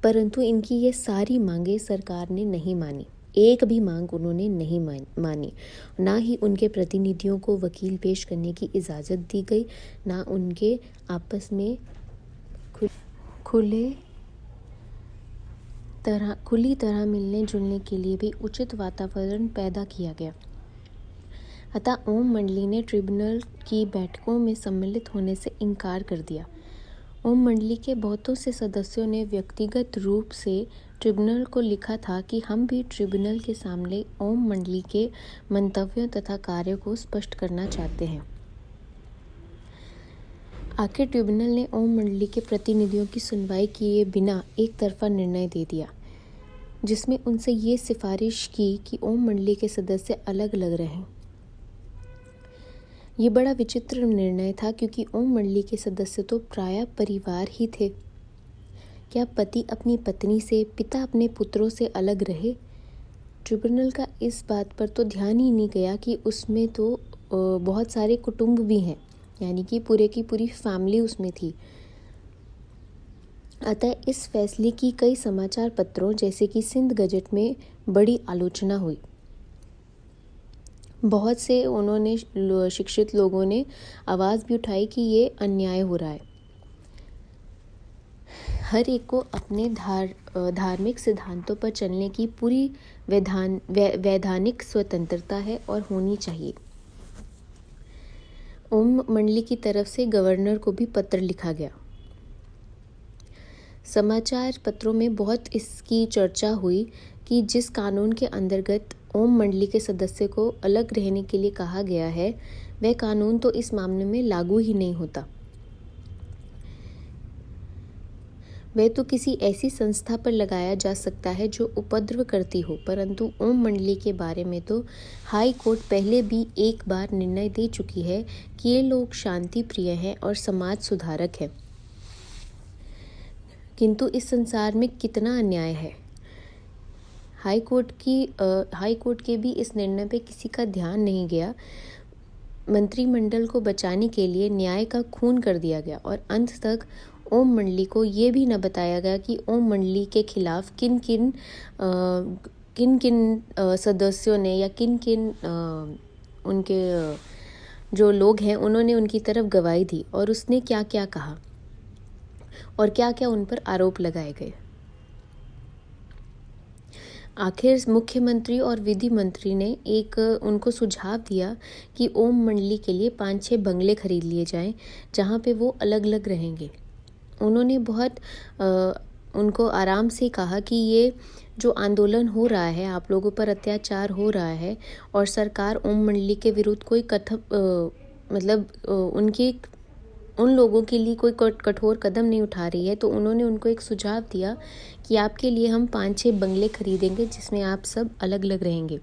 परंतु इनकी ये सारी मांगें सरकार ने नहीं मानी। एक भी मांग उन्होंने नहीं मानी। ना ही उनके प्रतिनिधियों को वकील पेश करने की इजाज़त दी गई, ना उनके आपस में खुली तरह मिलने जुलने के लिए भी उचित वातावरण पैदा किया गया। अतः ओम मंडली ने ट्रिब्यूनल की बैठकों में सम्मिलित होने से इनकार कर दिया ओम मंडली के बहुतों से सदस्यों ने व्यक्तिगत रूप से ट्रिब्यूनल को लिखा था कि हम भी ट्रिब्यूनल के सामने ओम मंडली के मंतव्यों तथा कार्यों को स्पष्ट करना चाहते हैं। आखिर ट्रिब्यूनल ने ओम मंडली के प्रतिनिधियों की सुनवाई किए बिना एक तरफा निर्णय दे दिया, जिसमें उनसे ये सिफारिश की कि ओम मंडली के सदस्य अलग अलग रहें। ये बड़ा विचित्र निर्णय था, क्योंकि ओम मंडली के सदस्य तो प्रायः परिवार ही थे। क्या पति अपनी पत्नी से, पिता अपने पुत्रों से अलग रहे? ट्रिब्यूनल का इस बात पर तो ध्यान ही नहीं गया कि उसमें तो बहुत सारे कुटुंब भी हैं, यानी कि पूरे की पूरी फैमिली उसमें थी। अतः इस फैसले की कई समाचार पत्रों जैसे कि सिंध गजट में बड़ी आलोचना हुई। बहुत से उन्होंने शिक्षित लोगों ने आवाज़ भी उठाई कि ये अन्याय हो रहा है। हर एक को अपने धार्मिक सिद्धांतों पर चलने की पूरी वैधानिक स्वतंत्रता है और होनी चाहिए। ओम मंडली की तरफ से गवर्नर को भी पत्र लिखा गया। समाचार पत्रों में बहुत इसकी चर्चा हुई कि जिस कानून के अंतर्गत ओम मंडली के सदस्य को अलग रहने के लिए कहा गया है, वह कानून तो इस मामले में लागू ही नहीं होता। वह तो किसी ऐसी संस्था पर लगाया जा सकता है जो उपद्रव करती हो, परंतु ओम मंडली के बारे में तो हाई कोर्ट पहले भी एक बार निर्णय दे चुकी है कि ये लोग शांति प्रिय हैं और समाज सुधारक हैं। किंतु इस संसार में कितना अन्याय है। हाई कोर्ट के भी इस निर्णय पे किसी का ध्यान नहीं गया। मंत्रिमंडल को बचाने के लिए न्याय का खून कर दिया गया और अंत तक ओम मंडली को ये भी न बताया गया कि ओम मंडली के खिलाफ किन किन सदस्यों ने या किन किन उनके जो लोग हैं उन्होंने उनकी तरफ गवाही दी और उसने क्या क्या कहा और क्या क्या उन पर आरोप लगाए गए। आखिर मुख्यमंत्री और विधि मंत्री ने एक उनको सुझाव दिया कि ओम मंडली के लिए 5-6 बंगले खरीद लिए जाएं, जहां पे वो अलग अलग रहेंगे। उन्होंने बहुत उनको आराम से कहा कि ये जो आंदोलन हो रहा है, आप लोगों पर अत्याचार हो रहा है और सरकार ओम मंडली के विरुद्ध कोई उन लोगों के लिए कोई कठोर कदम नहीं उठा रही है, तो उन्होंने उनको एक सुझाव दिया कि आपके लिए हम 5-6 बंगले खरीदेंगे जिसमें आप सब अलग अलग रहेंगे।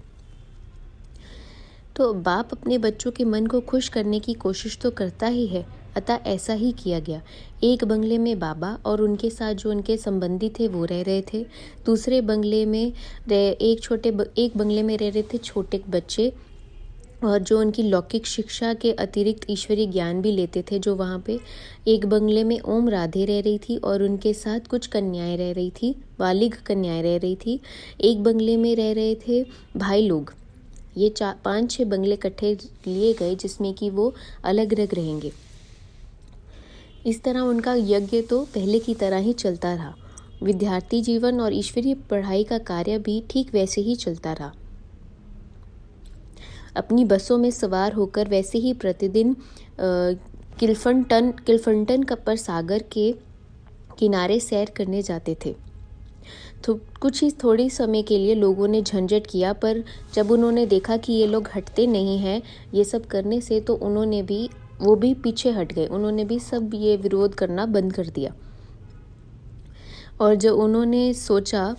तो बाप अपने बच्चों के मन को खुश करने की कोशिश तो करता ही है, अतः ऐसा ही किया गया। एक बंगले में बाबा और उनके साथ जो उनके संबंधी थे वो रह रहे थे। दूसरे बंगले में एक बंगले में रह रहे थे छोटे बच्चे और जो उनकी लौकिक शिक्षा के अतिरिक्त ईश्वरीय ज्ञान भी लेते थे, जो वहाँ पे एक बंगले में ओम राधे रह रही थी और उनके साथ कुछ कन्याएं रह रही थी, बालिग कन्याएं रह रही थी। एक बंगले में रह रहे थे भाई लोग। ये 5-6 बंगले इकट्ठे लिए गए जिसमें कि वो अलग अलग रहेंगे। इस तरह उनका यज्ञ तो पहले की तरह ही चलता रहा। विद्यार्थी जीवन और ईश्वरीय पढ़ाई का कार्य भी ठीक वैसे ही चलता रहा। अपनी बसों में सवार होकर वैसे ही प्रतिदिन किल्फंटन पर सागर के किनारे सैर करने जाते थे। तो कुछ ही थोड़ी समय के लिए लोगों ने झंझट किया, पर जब उन्होंने देखा कि ये लोग हटते नहीं हैं ये सब करने से, तो वो भी पीछे हट गए। उन्होंने भी सब ये विरोध करना बंद कर दिया। और जब उन्होंने सोचा,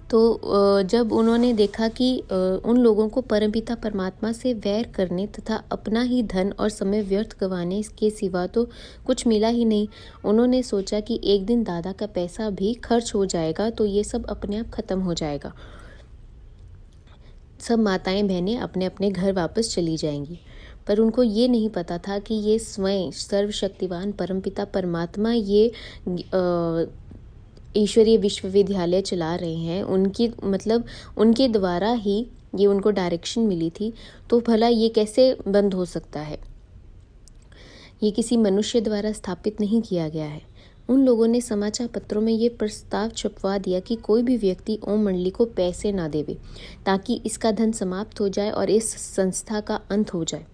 तो जब उन्होंने देखा कि उन लोगों को परमपिता परमात्मा से वैर करने तथा अपना ही धन और समय व्यर्थ गंवाने के सिवा तो कुछ मिला ही नहीं, उन्होंने सोचा कि एक दिन दादा का पैसा भी खर्च हो जाएगा तो ये सब अपने आप खत्म हो जाएगा। सब माताएं बहनें अपने अपने घर वापस चली जाएंगी। पर उनको ये नहीं पता था कि ये स्वयं सर्वशक्तिवान परमपिता परमात्मा ये ईश्वरीय विश्वविद्यालय चला रहे हैं। उनके द्वारा ही ये उनको डायरेक्शन मिली थी, तो भला ये कैसे बंद हो सकता है। ये किसी मनुष्य द्वारा स्थापित नहीं किया गया है। उन लोगों ने समाचार पत्रों में ये प्रस्ताव छपवा दिया कि कोई भी व्यक्ति ओम मंडली को पैसे ना देवे, ताकि इसका धन समाप्त हो जाए और इस संस्था का अंत हो जाए।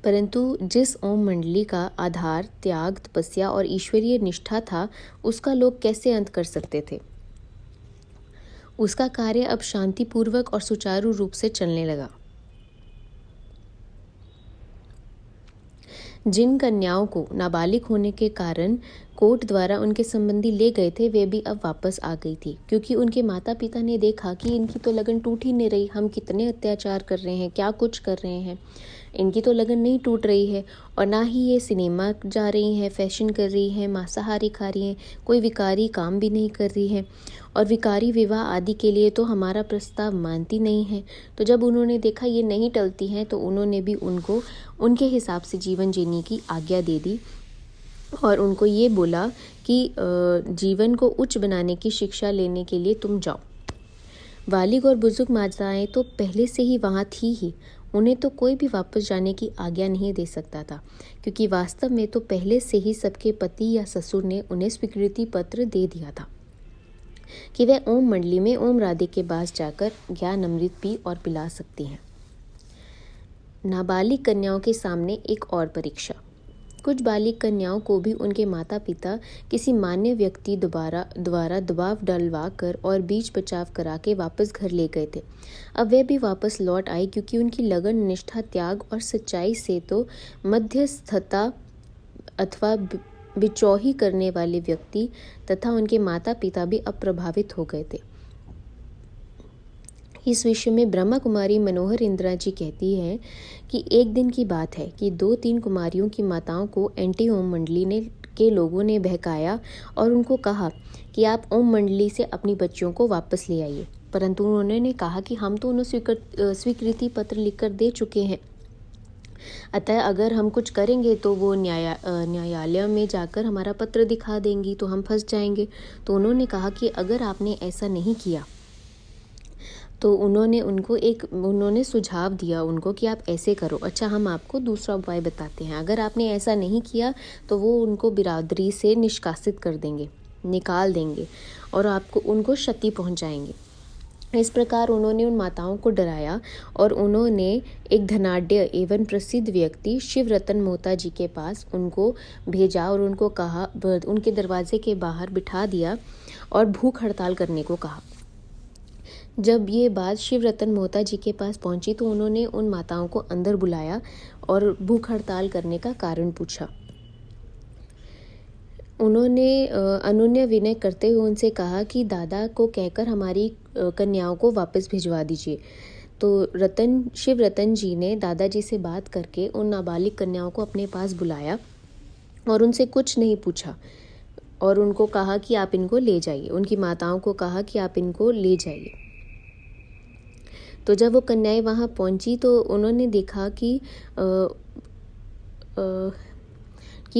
परंतु जिस ओम मंडली का आधार त्याग, तपस्या और ईश्वरीय निष्ठा था, उसका लोग कैसे अंत कर सकते थे? उसका कार्य अब शांतिपूर्वक और सुचारू रूप से चलने लगा। जिन कन्याओं को नाबालिग होने के कारण कोर्ट द्वारा उनके संबंधी ले गए थे, वे भी अब वापस आ गई थी, क्योंकि उनके माता पिता ने देखा कि इनकी तो लगन टूट ही नहीं रही, हम कितने अत्याचार कर रहे हैं, क्या कुछ कर रहे हैं, इनकी तो लगन नहीं टूट रही है, और ना ही ये सिनेमा जा रही हैं, फैशन कर रही हैं, मांसाहारी खा रही हैं, कोई विकारी काम भी नहीं कर रही है, और विकारी विवाह आदि के लिए तो हमारा प्रस्ताव मानती नहीं है। तो जब उन्होंने देखा ये नहीं टलती हैं, तो उन्होंने भी उनको उनके हिसाब से जीवन जीने की आज्ञा दे दी और उनको ये बोला कि जीवन को उच्च बनाने की शिक्षा लेने के लिए तुम जाओ। बालिग और बुजुर्ग माताएं तो पहले से ही वहाँ थी ही, उन्हें तो कोई भी वापस जाने की आज्ञा नहीं दे सकता था, क्योंकि वास्तव में तो पहले से ही सबके पति या ससुर ने उन्हें स्वीकृति पत्र दे दिया था कि वह ओम मंडली में ओम राधे के पास जाकर ज्ञान अमृत पी और पिला सकती हैं। नाबालिग कन्याओं के सामने एक और परीक्षा। कुछ बालिग कन्याओं को भी उनके माता पिता किसी मान्य व्यक्ति द्वारा दबाव डलवा कर और बीच बचाव करा के वापस घर ले गए थे। अब वे भी वापस लौट आई, क्योंकि उनकी लगन, निष्ठा, त्याग और सच्चाई से तो मध्यस्थता अथवा बिचौही करने वाले व्यक्ति तथा उनके माता पिता भी अप्रभावित हो गए थे। इस विषय में ब्रह्मा कुमारी मनोहर इंदिरा जी कहती है कि एक दिन की बात है कि 2-3 कुमारियों की माताओं को एंटी ओम मंडली के लोगों ने बहकाया और उनको कहा कि आप ओम मंडली से अपनी बच्चियों को वापस ले आइए, परंतु उन्होंने कहा कि हम तो उन्हें स्वीकृति पत्र लिखकर दे चुके हैं, अतः अगर हम कुछ करेंगे तो वो न्यायालय में जाकर हमारा पत्र दिखा देंगी, तो हम फंस जाएंगे। तो उन्होंने कहा कि अगर आपने ऐसा नहीं किया, तो उन्होंने सुझाव दिया उनको कि आप ऐसे करो, अच्छा हम आपको दूसरा उपाय बताते हैं, अगर आपने ऐसा नहीं किया तो वो उनको बिरादरी से निष्कासित कर देंगे, निकाल देंगे और उनको क्षति पहुंचाएंगे। इस प्रकार उन्होंने उन माताओं को डराया और उन्होंने एक धनाढ्य एवं प्रसिद्ध व्यक्ति शिवरतन मोहता जी के पास उनको भेजा और उनको कहा, उनके दरवाजे के बाहर बिठा दिया और भूख हड़ताल करने को कहा। जब ये बात शिवरतन मोहता जी के पास पहुंची तो उन्होंने उन माताओं को अंदर बुलाया और भूख हड़ताल करने का कारण पूछा। उन्होंने अनुनय विनय करते हुए उनसे कहा कि दादा को कहकर हमारी कन्याओं को वापस भिजवा दीजिए। तो शिवरतन जी ने दादाजी से बात करके उन नाबालिग कन्याओं को अपने पास बुलाया और उनसे कुछ नहीं पूछा और उनको कहा कि आप इनको ले जाइए। उनकी माताओं को कहा कि आप इनको ले जाइए। तो जब वो कन्याएं वहाँ पहुँची तो उन्होंने देखा कि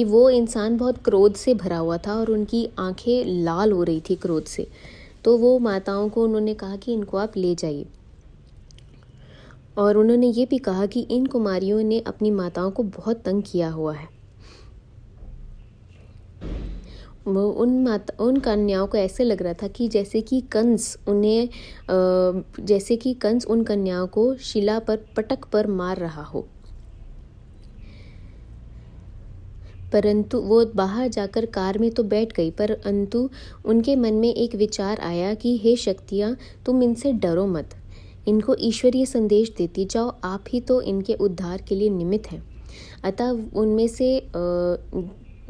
वो इंसान बहुत क्रोध से भरा हुआ था और उनकी आंखें लाल हो रही थी क्रोध से। तो वो माताओं को उन्होंने कहा कि इनको आप ले जाइए और उन्होंने ये भी कहा कि इन कुमारियों ने अपनी माताओं को बहुत तंग किया हुआ है। उन कन्याओं को ऐसे लग रहा था कि जैसे कि कंस उन कन्याओं को शिला पर पटक पर मार रहा हो। परंतु वो बाहर जाकर कार में तो बैठ गई, परंतु उनके मन में एक विचार आया कि हे शक्तियाँ, तुम इनसे डरो मत, इनको ईश्वरीय संदेश देती जाओ, आप ही तो इनके उद्धार के लिए निमित्त हैं। अतः उनमें से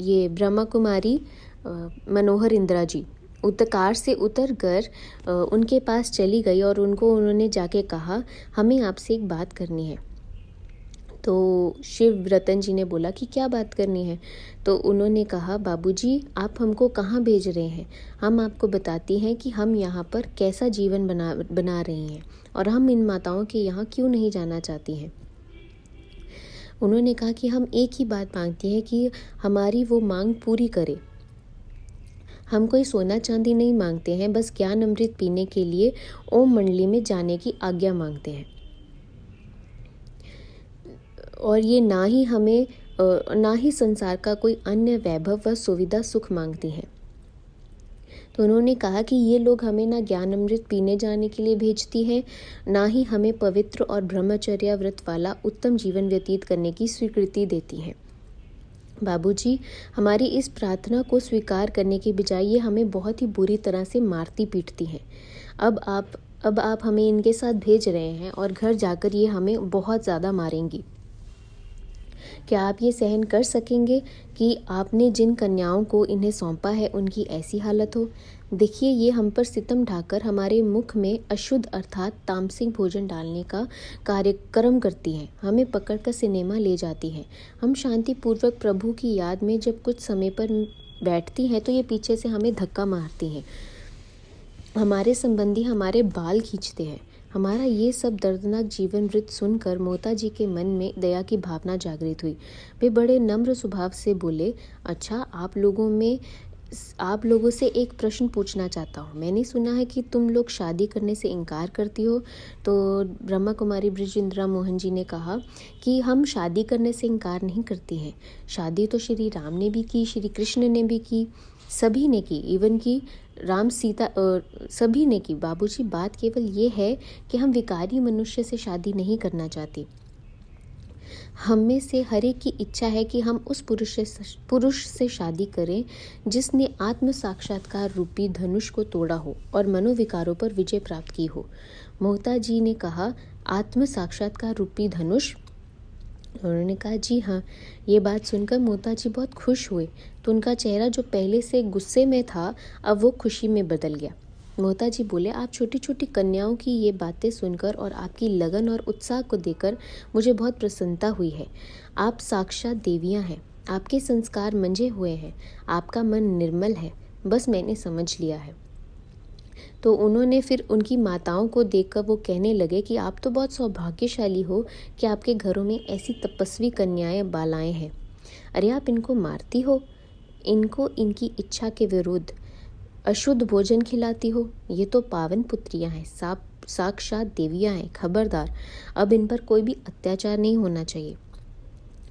ये ब्रह्मा कुमारी मनोहर इंदिरा जी कार से उतर कर उनके पास चली गई और उन्होंने जाके कहा, हमें आपसे एक बात करनी है। तो शिवरतन जी ने बोला कि क्या बात करनी है? तो उन्होंने कहा, बाबूजी आप हमको कहाँ भेज रहे हैं? हम आपको बताती हैं कि हम यहाँ पर कैसा जीवन बना रहे हैं और हम इन माताओं के यहाँ क्यों नहीं जाना चाहती हैं। उन्होंने कहा कि हम एक ही बात मांगती हैं कि हमारी वो मांग पूरी करे। हम कोई सोना चांदी नहीं मांगते हैं, बस ज्ञान अमृत पीने के लिए ओम मंडली में जाने की आज्ञा मांगते हैं और ये ना ही संसार का कोई अन्य वैभव व सुविधा सुख मांगती हैं। तो उन्होंने कहा कि ये लोग हमें ना ज्ञान अमृत पीने जाने के लिए भेजती हैं, ना ही हमें पवित्र और ब्रह्मचर्य व्रत वाला उत्तम जीवन व्यतीत करने की स्वीकृति देती हैं। बाबूजी, हमारी इस प्रार्थना को स्वीकार करने के बजाय ये हमें बहुत ही बुरी तरह से मारती पीटती हैं। अब आप हमें इनके साथ भेज रहे हैं और घर जाकर ये हमें बहुत ज़्यादा मारेंगी। क्या आप ये सहन कर सकेंगे कि आपने जिन कन्याओं को इन्हें सौंपा है उनकी ऐसी हालत हो? देखिए, ये हम पर सितम ढाकर हमारे मुख में अशुद्ध अर्थात तामसिक भोजन डालने का कार्यक्रम करती हैं, हमें पकड़कर सिनेमा ले जाती हैं। हम शांतिपूर्वक प्रभु की याद में जब कुछ समय पर बैठती हैं तो ये पीछे से हमें धक्का मारती हैं। हमारे संबंधी हमारे बाल खींचते हैं। हमारा ये सब दर्दनाक जीवन वृत्त सुनकर मोता जी के मन में दया की भावना जागृत हुई। वे बड़े नम्र स्वभाव से बोले, अच्छा, आप लोगों से एक प्रश्न पूछना चाहता हूँ। मैंने सुना है कि तुम लोग शादी करने से इनकार करती हो। तो ब्रह्मा कुमारी बृजेंद्रा मोहन जी ने कहा कि हम शादी करने से इनकार नहीं करती हैं। शादी तो श्री राम ने भी की, श्री कृष्ण ने भी की, सभी ने की, इवन की राम सीता सभी ने की। बाबूजी, बात केवल ये है कि हम विकारी मनुष्य से शादी नहीं करना चाहते। हम में से हर एक की इच्छा है कि हम उस पुरुष से शादी करें जिसने आत्म साक्षात्कार रूपी धनुष को तोड़ा हो और मनोविकारों पर विजय प्राप्त की हो। मोहता जी ने कहा, आत्म साक्षात्कार रूपी धनुष? उन्होंने कहा, जी हाँ। ये बात सुनकर मोता जी बहुत खुश हुए, तो उनका चेहरा जो पहले से गुस्से में था अब वो खुशी में बदल गया। मोता जी बोले, आप छोटी छोटी कन्याओं की ये बातें सुनकर और आपकी लगन और उत्साह को देखकर मुझे बहुत प्रसन्नता हुई है। आप साक्षात देवियाँ हैं, आपके संस्कार मंजे हुए हैं, आपका मन निर्मल है, बस मैंने समझ लिया है। तो उन्होंने फिर उनकी माताओं को देखकर वो कहने लगे कि आप तो बहुत सौभाग्यशाली हो कि आपके घरों में ऐसी तपस्वी कन्याएं बालाएं हैं। अरे, आप इनको मारती हो, इनको इनकी इच्छा के विरुद्ध अशुद्ध भोजन खिलाती हो। ये तो पावन पुत्रियां हैं, साक्षात देवियां हैं। खबरदार, अब इन पर कोई भी अत्याचार नहीं होना चाहिए।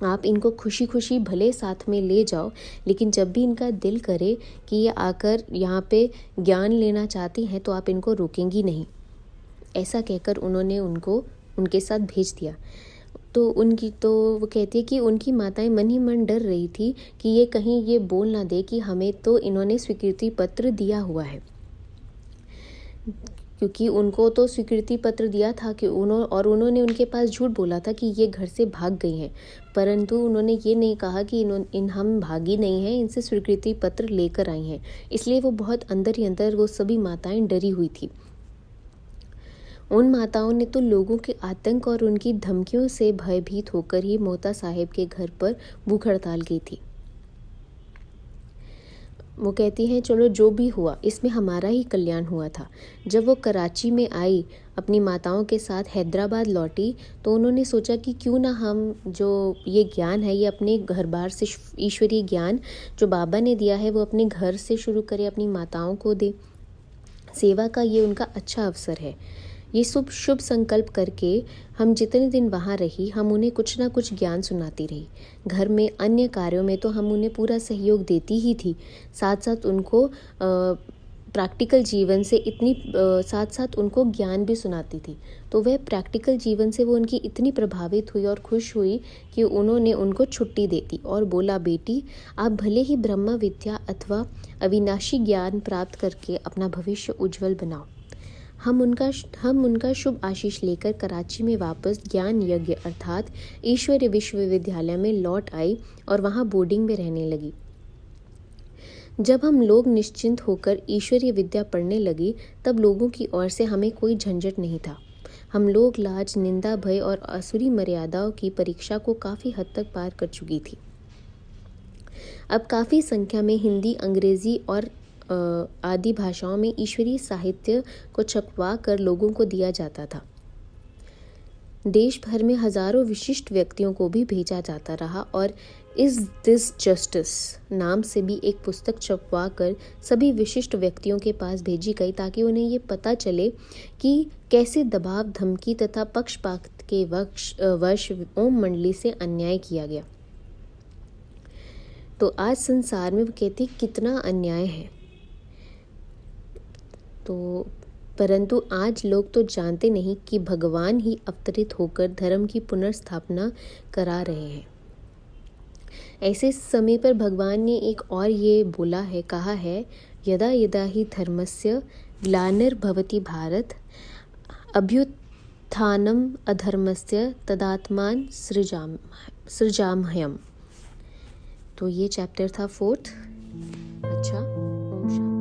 आप इनको खुशी खुशी भले साथ में ले जाओ, लेकिन जब भी इनका दिल करे कि ये आकर यहाँ पे ज्ञान लेना चाहती हैं तो आप इनको रोकेंगी नहीं। ऐसा कहकर उन्होंने उनको उनके साथ भेज दिया। तो वो कहती है कि उनकी माताएं मन ही मन डर रही थी कि ये कहीं ये बोल ना दे कि हमें तो इन्होंने स्वीकृति पत्र दिया हुआ है, क्योंकि उनको तो स्वीकृति पत्र दिया था कि उन्होंने उनके पास झूठ बोला था कि ये घर से भाग गई हैं, परंतु उन्होंने ये नहीं कहा कि हम भागी नहीं हैं, इनसे स्वीकृति पत्र लेकर आई हैं। इसलिए वो बहुत अंदर ही अंदर वो सभी माताएं डरी हुई थी। उन माताओं ने तो लोगों के आतंक और उनकी धमकियों से भयभीत होकर ही मोता साहेब के घर पर भूख हड़ताल की थी। वो कहती हैं, चलो जो भी हुआ इसमें हमारा ही कल्याण हुआ था। जब वो कराची में आई, अपनी माताओं के साथ हैदराबाद लौटी, तो उन्होंने सोचा कि क्यों ना हम जो ये ज्ञान है, ये अपने घर बार से ईश्वरीय ज्ञान जो बाबा ने दिया है वो अपने घर से शुरू करें, अपनी माताओं को दे। सेवा का ये उनका अच्छा अवसर है। ये शुभ संकल्प करके हम जितने दिन वहाँ रही, हम उन्हें कुछ ना कुछ ज्ञान सुनाती रही। घर में अन्य कार्यों में तो हम उन्हें पूरा सहयोग देती ही थी, साथ साथ उनको प्रैक्टिकल जीवन से साथ साथ उनको ज्ञान भी सुनाती थी। तो वह प्रैक्टिकल जीवन से वो उनकी इतनी प्रभावित हुई और खुश हुई कि उन्होंने उनको छुट्टी दे दी और बोला, बेटी, आप भले ही ब्रह्म विद्या अथवा अविनाशी ज्ञान प्राप्त करके अपना भविष्य उज्जवल बनाओ। हम उनका शुभ आशीष लेकर कराची में वापस ज्ञान यज्ञ अर्थात ईश्वरीय विश्वविद्यालय में लौट आई और वहाँ बोर्डिंग में रहने लगी। जब हम लोग निश्चिंत होकर ईश्वरीय विद्या पढ़ने लगी, तब लोगों की ओर से हमें कोई झंझट नहीं था। हम लोग लाज, निंदा, भय और आसुरी मर्यादाओं की परीक्षा को काफ़ी हद तक पार कर चुकी थी। अब काफ़ी संख्या में हिंदी, अंग्रेज़ी और आदि भाषाओं में ईश्वरीय साहित्य को छपवा कर लोगों को दिया जाता था। देश भर में हजारों विशिष्ट व्यक्तियों को भी भेजा जाता रहा और इज दिस जस्टिस नाम से भी एक पुस्तक छपवा कर सभी विशिष्ट व्यक्तियों के पास भेजी गई, ताकि उन्हें ये पता चले कि कैसे दबाव, धमकी तथा पक्षपात के वश ओम मंडली से अन्याय किया गया। तो आज संसार में वो कहती कितना अन्याय है। तो परंतु आज लोग तो जानते नहीं कि भगवान ही अवतरित होकर धर्म की पुनर्स्थापना करा रहे हैं। ऐसे समय पर भगवान ने एक और ये बोला है, कहा है, यदा यदा ही धर्मस्य ग्लानिर्भवति भारत अभ्युत्थानम अधर्मस्य तदात्मान सृजाम्यहम्। तो ये चैप्टर था 4th। अच्छा, ओम शांति।